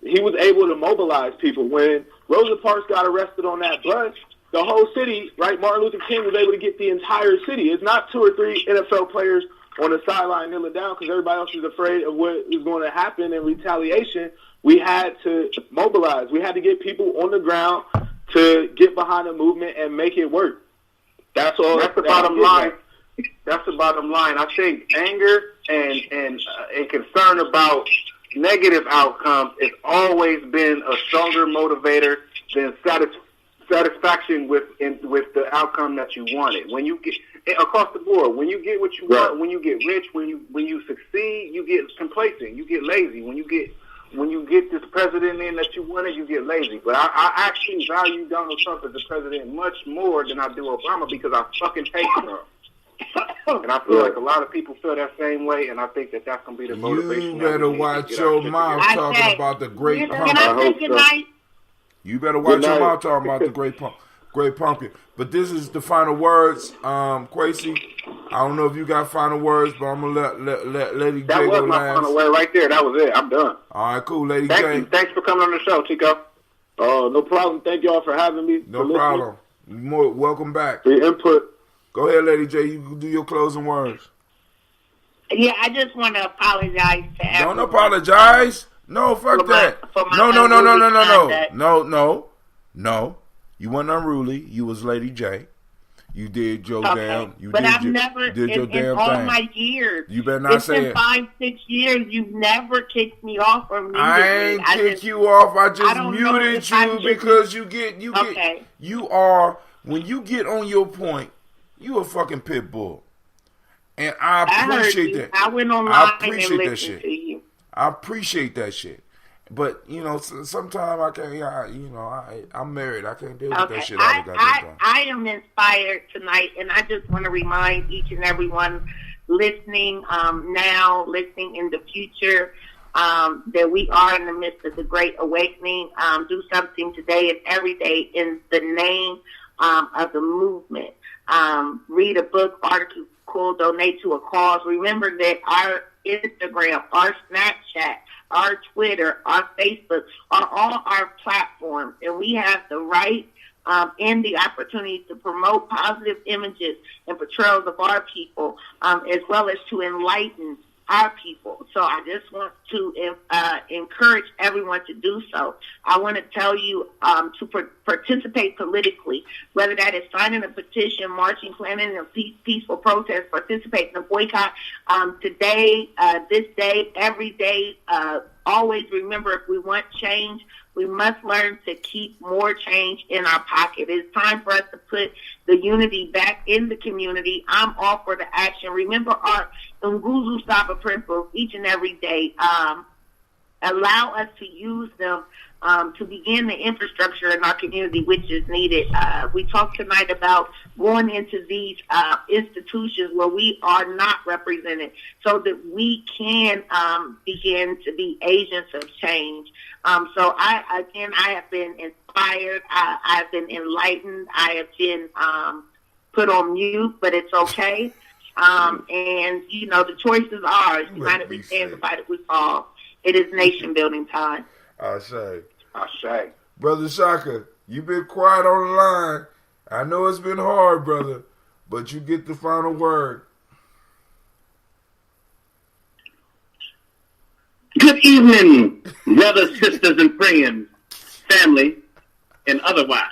He was able to mobilize people. When Rosa Parks got arrested on that bus, the whole city, right, Martin Luther King was able to get the entire city. It's not 2 or 3 NFL players on the sideline kneeling down because everybody else is afraid of what is going to happen in retaliation. We had to mobilize. We had to get people on the ground to get behind the movement and make it work. That's all. That's the bottom line. That's the bottom line. I think anger and concern about negative outcomes has always been a stronger motivator than satisfaction with the outcome that you wanted. When you get across the board, when you get what you want, when you get rich, when you succeed, you get complacent, you get lazy. When you get this president in that you wanted, you get lazy. But I actually value Donald Trump as the president much more than I do Obama because I fucking hate Trump. And I feel like a lot of people feel that same way, and I think that that's going to be the motivation. You better watch your mouth talking about the great pumpkin. Can I say goodnight? You better watch your mouth talking about the great pumpkin. But this is the final words. Quasi, I don't know if you got final words, but I'm going to let Lady J go last. That was my final word right there. That was it. I'm done. All right, cool. Lady J. Thanks for coming on the show, Chico. Oh, no problem. Thank y'all for having me. No problem. Welcome back. For your input. Go ahead, Lady J. You can do your closing words. Yeah, I just want to apologize to everyone. Don't apologize. No, fuck that. No. You weren't unruly. You was Lady J. You did your damn. But I've never did your damn in all thing. my years. You better not say it. It's been 5-6 years. You've never kicked me off or muted me. I ain't kicked you off. I just muted you because you are when you get on your point. You a fucking pit bull, and I appreciate that. I went online I appreciate and that listened shit. to you. I appreciate that shit. But, sometimes I can't, I'm married. I can't deal with that shit all the goddamn time. I am inspired tonight, and I just want to remind each and every one listening now, listening in the future, that we are in the midst of the Great Awakening. Do something today and every day in the name of the movement. Read a book, article, donate to a cause. Remember that our Instagram, our Snapchat, our Twitter, our Facebook are all our platforms, and we have the right and the opportunity to promote positive images and portrayals of our people, as well as to enlighten our people. So I just want to encourage everyone to do so. I want to tell you to participate politically, whether that is signing a petition, marching, planning a peaceful protest, participate in a boycott. Today, this day, every day, always remember, if we want change, we must learn to keep more change in our pocket. It's time for us to put the unity back in the community. I'm all for the action. Remember our Nguzu Saba principles each and every day. Allow us to use them to begin the infrastructure in our community, which is needed. We talked tonight about going into these institutions where we are not represented so that we can begin to be agents of change. So I have been inspired. I've been enlightened. I have been put on mute, but it's okay. And, the choice is ours. United we stand, divided we fall. It is nation building time. I say. Brother Shaka, you been quiet on the line. I know it's been hard, brother, but you get the final word. Good evening, brothers, sisters, and friends, family, and otherwise.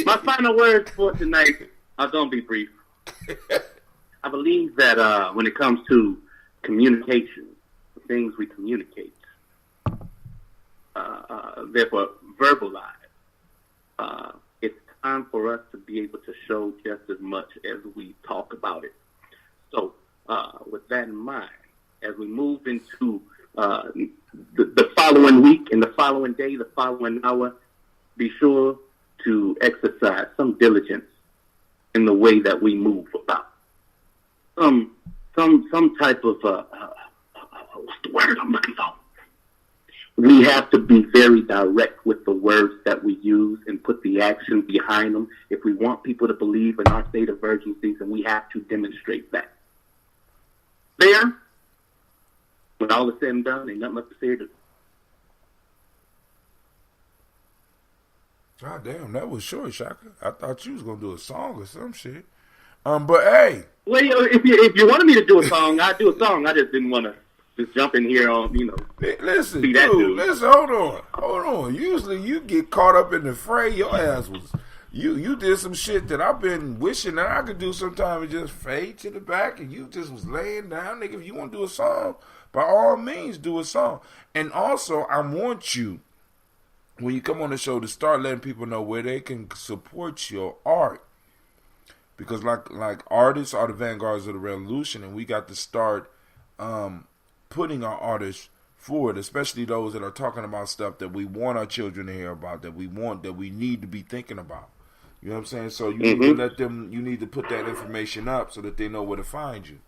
My final words for tonight are going to be brief. I believe that when it comes to communication, the things we communicate, therefore verbalize, it's time for us to be able to show just as much as we talk about it. So with that in mind, as we move into the following week and the following day, the following hour, be sure to exercise some diligence in the way that we move about. Some type of what's the word I'm looking for? We have to be very direct with the words that we use and put the action behind them. If we want people to believe in our state of urgency, then we have to demonstrate that. There, when all is said and done, ain't nothing left to say to. God damn, that was short, Shaka. I thought you was gonna do a song or some shit. But hey. Well, if you wanted me to do a song, I'd do a song. I just didn't want to just jump in here on, Listen, dude, listen, hold on. Usually you get caught up in the fray. Your ass was, you did some shit that I've been wishing that I could do sometime and just fade to the back, and you just was laying down. Nigga, if you want to do a song, by all means, do a song. And also, I want you, when you come on the show, to start letting people know where they can support your art. Because like artists are the vanguards of the revolution, and we got to start putting our artists forward, especially those that are talking about stuff that we want our children to hear about, that we need to be thinking about. You know what I'm saying? So you need to let them, you need to put that information up so that they know where to find you.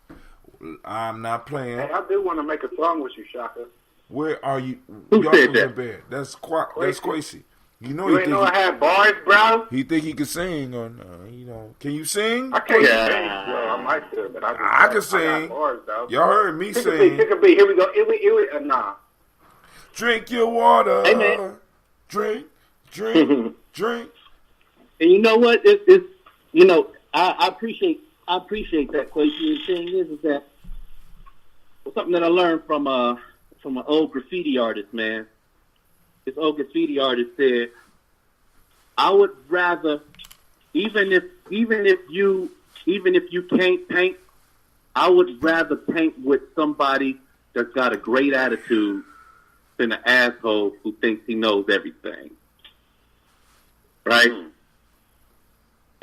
I'm not playing. Hey, I do want to make a song with you, Shaka. Where are you? Who said that? In bed. That's Quasi. You know, you ain't know I had bars, bro. He think he can sing, or can you sing? I can't sing. Well, I might do, but I can sing. I got bars, though. Y'all heard me sing. Pick a beat. Here we go. Nah. Drink your water. Hey, man. Drink. And you know what? It's you know, I appreciate that question. The thing is that something that I learned from an old graffiti artist, man. This old graffiti artist said, I would rather, even if you can't paint, I would rather paint with somebody that's got a great attitude than an asshole who thinks he knows everything. Right?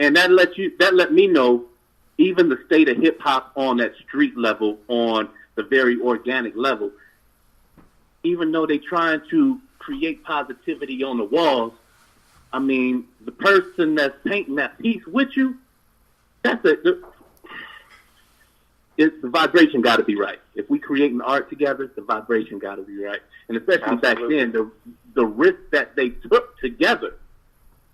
And that let me know even the state of hip hop on that street level, on the very organic level, even though they're trying to create positivity on the walls, I mean, the person that's painting that piece with you, the vibration got to be right. If we creating art together, the vibration got to be right. And especially back then, the risk that they took together,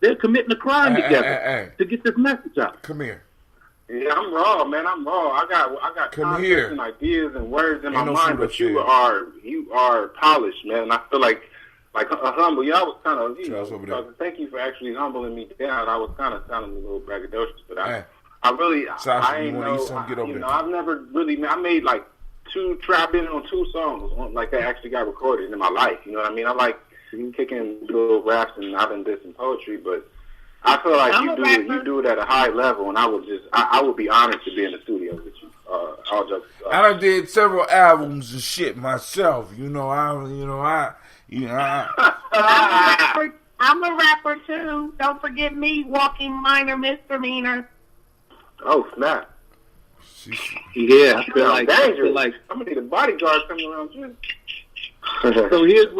they're committing a crime together to get this message out. Come here. Yeah, I'm raw, man. I'm raw. I got concepts and ideas and words in my mind, but you are polished, man. And I feel like humble. Y'all was kind of thank you for actually humbling me down. I was kind of sounding a little braggadocious, but I ain't know. I've never really. I made like 2 trap in on 2 songs, like that actually got recorded in my life. You know what I mean? I like kicking little raps, and I've been did some poetry, but I feel like you do it at a high level, and I would be honored to be in the studio with you. I done did several albums and shit myself. I'm a rapper too. Don't forget me, walking minor misdemeanor. Oh snap! Yeah, I feel like I'm gonna need a bodyguard coming around too. So here's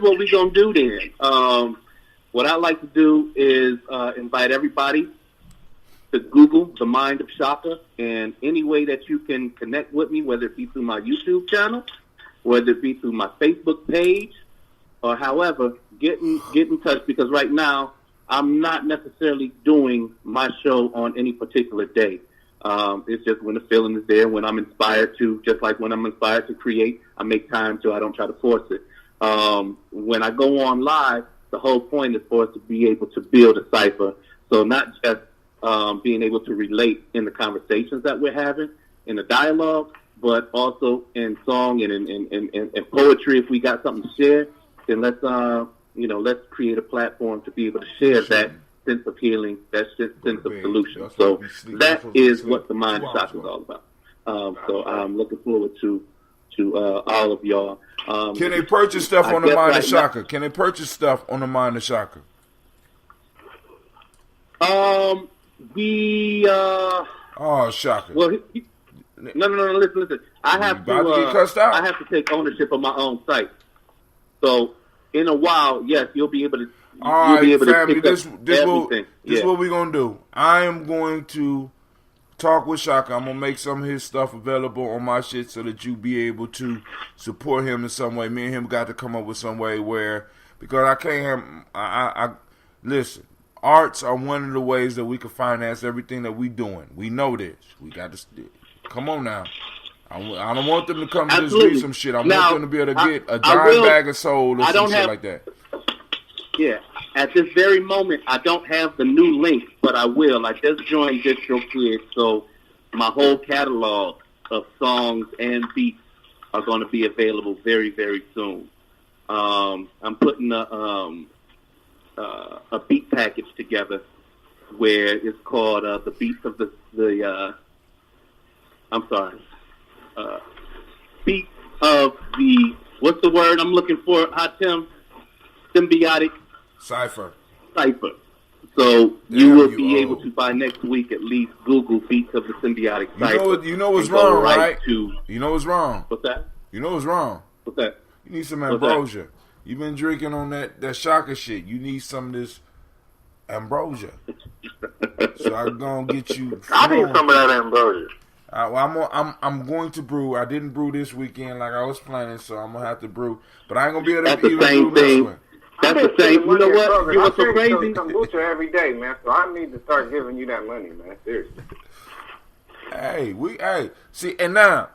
what we gonna do then. What I like to do is invite everybody to Google The Mind of Shaka, and any way that you can connect with me, whether it be through my YouTube channel, whether it be through my Facebook page, or however, get in touch, because right now I'm not necessarily doing my show on any particular day. It's just when the feeling is there, when I'm inspired to, just like when I'm inspired to create, I make time so I don't try to force it. When I go on live, the whole point is for us to be able to build a cipher. So not just being able to relate in the conversations that we're having, in the dialogue, but also in song and in poetry. If we got something to share, then let's create a platform to be able to share that sense of healing, that sense of solution. So that is what the Mind of Shaka is all about. So I'm looking forward to all of y'all. Can they purchase stuff on the Mind of Shaka? Can they purchase stuff on the Mind of Shaka? Shaka. Well, no. Listen. I have to take ownership of my own site. So in a while, yes, you'll be able to. All right, family. This is what we're gonna do. I am going to talk with Shaka. I'm gonna make some of his stuff available on my shit so that you be able to support him in some way. Me and him got to come up with some way where, because I can't have. Listen. Arts are one of the ways that we can finance everything that we doing. We know this. We got to come on now. I don't want them to come to this read some shit. I want them to be able to get a dime bag of soul or some shit like that. Yeah. At this very moment, I don't have the new link, but I will. I just joined DistroKid, so my whole catalog of songs and beats are going to be available very, very soon. I'm putting a beat package together where it's called the Beats of Beats of the, what's the word I'm looking for, Tim? Symbiotic Cipher. So you will be able to, by next week at least, Google Beats of the Symbiotic Cipher. You know what's wrong, right? You know what's wrong. What's that? You know what's wrong. What's that? You need some ambrosia. You've been drinking on that Shaka shit. You need some of this ambrosia. So I'm gonna get you. I need some of that ambrosia. I'm going to brew. I didn't brew this weekend like I was planning, so I'm gonna have to brew. But I ain't gonna be able to even brew this one. That's the same. You know what? You were so crazy. Kombucha every day, man. So I need to start giving you that money, man. Seriously. See, and now,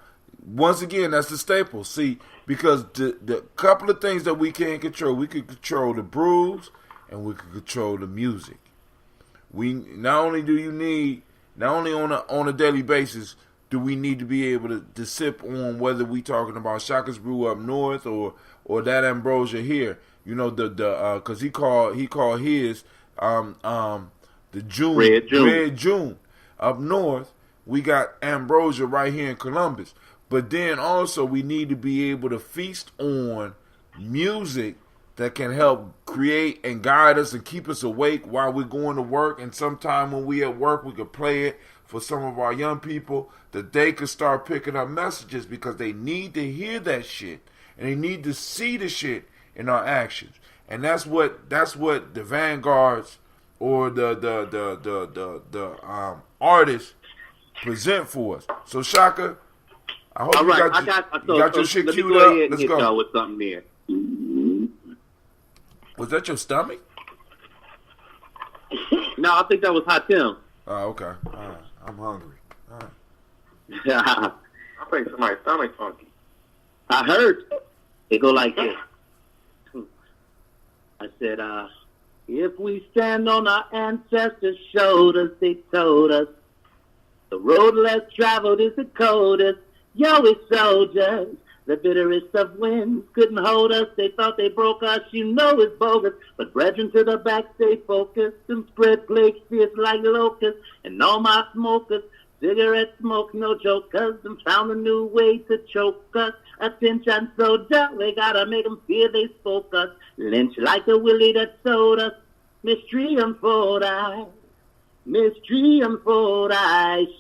once again, that's the staple. See, because the couple of things that we can't control, we can control the brews and we can control the music. We not only on a daily basis do we need to be able to sip on whether we talking about Shaka's Brew up north or that ambrosia here. You know because he called his the June Red June up north. We got ambrosia right here in Columbus, but then also we need to be able to feast on music that can help create and guide us and keep us awake while we're going to work. And sometime when we at work, we could play it for some of our young people that they could start picking up messages because they need to hear that shit and they need to see the shit in our actions. And that's what the vanguards or the artists present for us. So Shaka, I hope you got your shit queued up. Let's go. With something there. Was that your stomach? No, I think that was Hot Tim. Oh, okay. All right. I'm hungry. All right. I think somebody's stomach funky. I heard. It go like this. I said, if we stand on our ancestors' shoulders, they told us the road less traveled is the coldest. Yo, we soldiers. The bitterest of winds couldn't hold us. They thought they broke us. You know it's bogus. But brethren to the back, stay focused and spread plagues fierce like locusts. And all my smokers, cigarette smoke, no jokers, and found a new way to choke us. Attention, soldier, we gotta make them fear they spoke us. Lynch like the willie that sold us. Mystery unfold I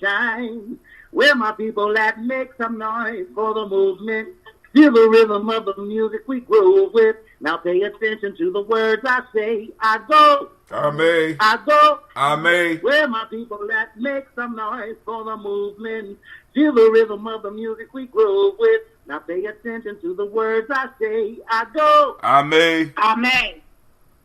shine. Where my people at, make some noise for the movement. Feel the rhythm of the music we groove with. Now pay attention to the words I say. I go. I go. Where my people at, make some noise for the movement. Feel the rhythm of the music we groove with. Now pay attention to the words I say. I go. Amen.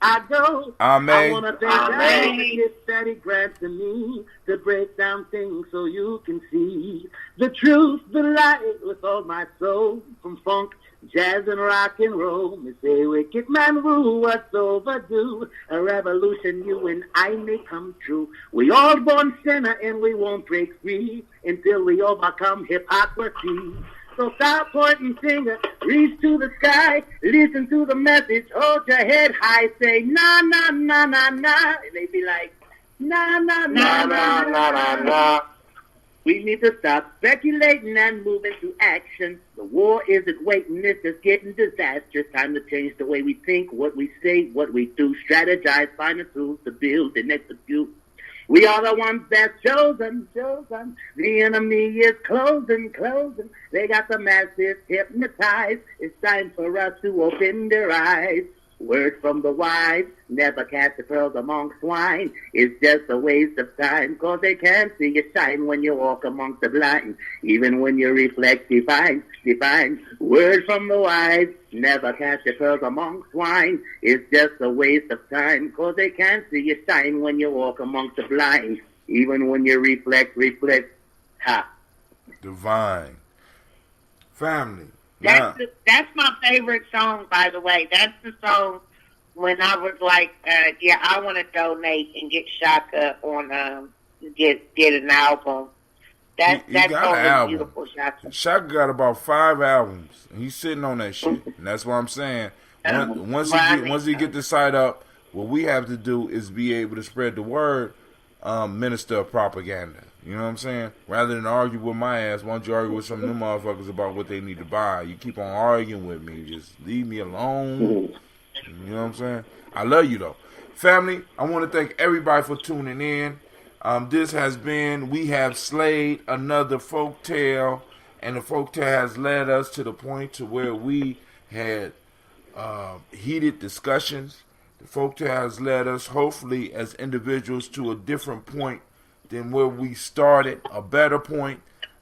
I go. Amen. I want to thank God for the gift that He grants to me to break down things so you can see the truth, the light with all my soul. From funk, jazz, and rock and roll. Me say, wicked man rule, what's overdue? A revolution you and I may come true. We all born sinner and we won't break free until we overcome hypocrisy. So stop pointing finger, reach to the sky, listen to the message, hold your head high, say na na na na na, and they be like na na na na na na na. We need to stop speculating and move into action. The war isn't waiting, it's just getting disastrous. Time to change the way we think, what we say, what we do, strategize, find the tools to build and execute. We are the ones that's chosen. The enemy is closing. They got the masses hypnotized. It's time for us to open their eyes. Word from the wise, never cast the pearls among swine. It's just a waste of time, 'cause they can't see you shine when you walk amongst the blind. Even when you reflect, divine. Word from the wise, never cast your pearls among swine. It's just a waste of time, 'cause they can't see you shine when you walk amongst the blind. Even when you reflect. Ha. Divine. Family. That's my favorite song, by the way. That's the song when I was like, I want to donate and get Shaka on, get an album. That song is beautiful, Shaka. Shaka got about 5 albums. He's sitting on that shit, and that's what I'm saying. Once he get the site up, what we have to do is be able to spread the word, minister of propaganda. You know what I'm saying? Rather than argue with my ass, why don't you argue with some of them motherfuckers about what they need to buy? You keep on arguing with me. Just leave me alone. You know what I'm saying? I love you, though. Family, I want to thank everybody for tuning in. We have slayed another folktale, and the folktale has led us to the point to where we had heated discussions. The folktale has led us, hopefully, as individuals to a different point than where we started, a better point.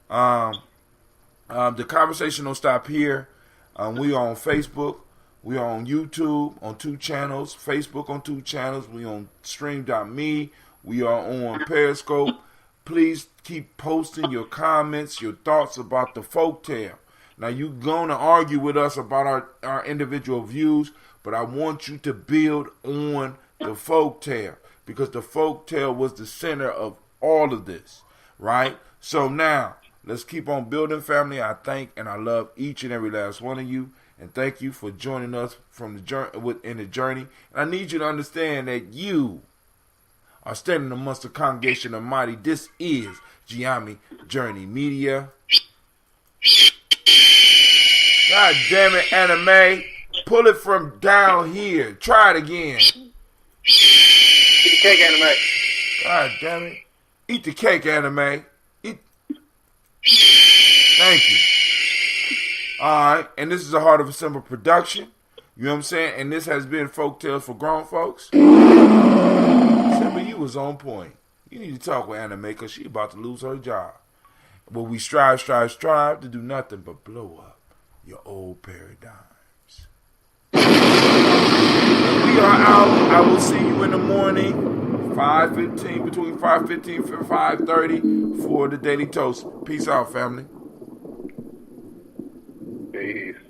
The conversation don't stop here. We are on Facebook. We are on YouTube on 2 channels. Facebook on 2 channels. We on stream.me. We are on Periscope. Please keep posting your comments, your thoughts about the folktale. Now, you're going to argue with us about our individual views, but I want you to build on the folktale. because the folk tale was the center of all of this, right? So now, let's keep on building, family. I thank and I love each and every last one of you, and thank you for joining us from the journey in the journey. And I need you to understand that you are standing amongst the congregation of mighty. This is Gye-Nyame Journey Media. God damn it, Anime. Pull it from down here. Try it again. Eat the cake, Anime. God damn it. Eat the cake, Anime. Eat. Thank you. Alright, and this is a Heart of a Simple production. You know what I'm saying? And this has been Folktales for Grown Folks. Simba, you was on point. You need to talk with Anime because she about to lose her job. But we strive to do nothing but blow up your old paradigms. When we are out, I will see you in the morning, 5:15, between 5:15 and 5:30 for the Daily Toast. Peace out, family. Peace.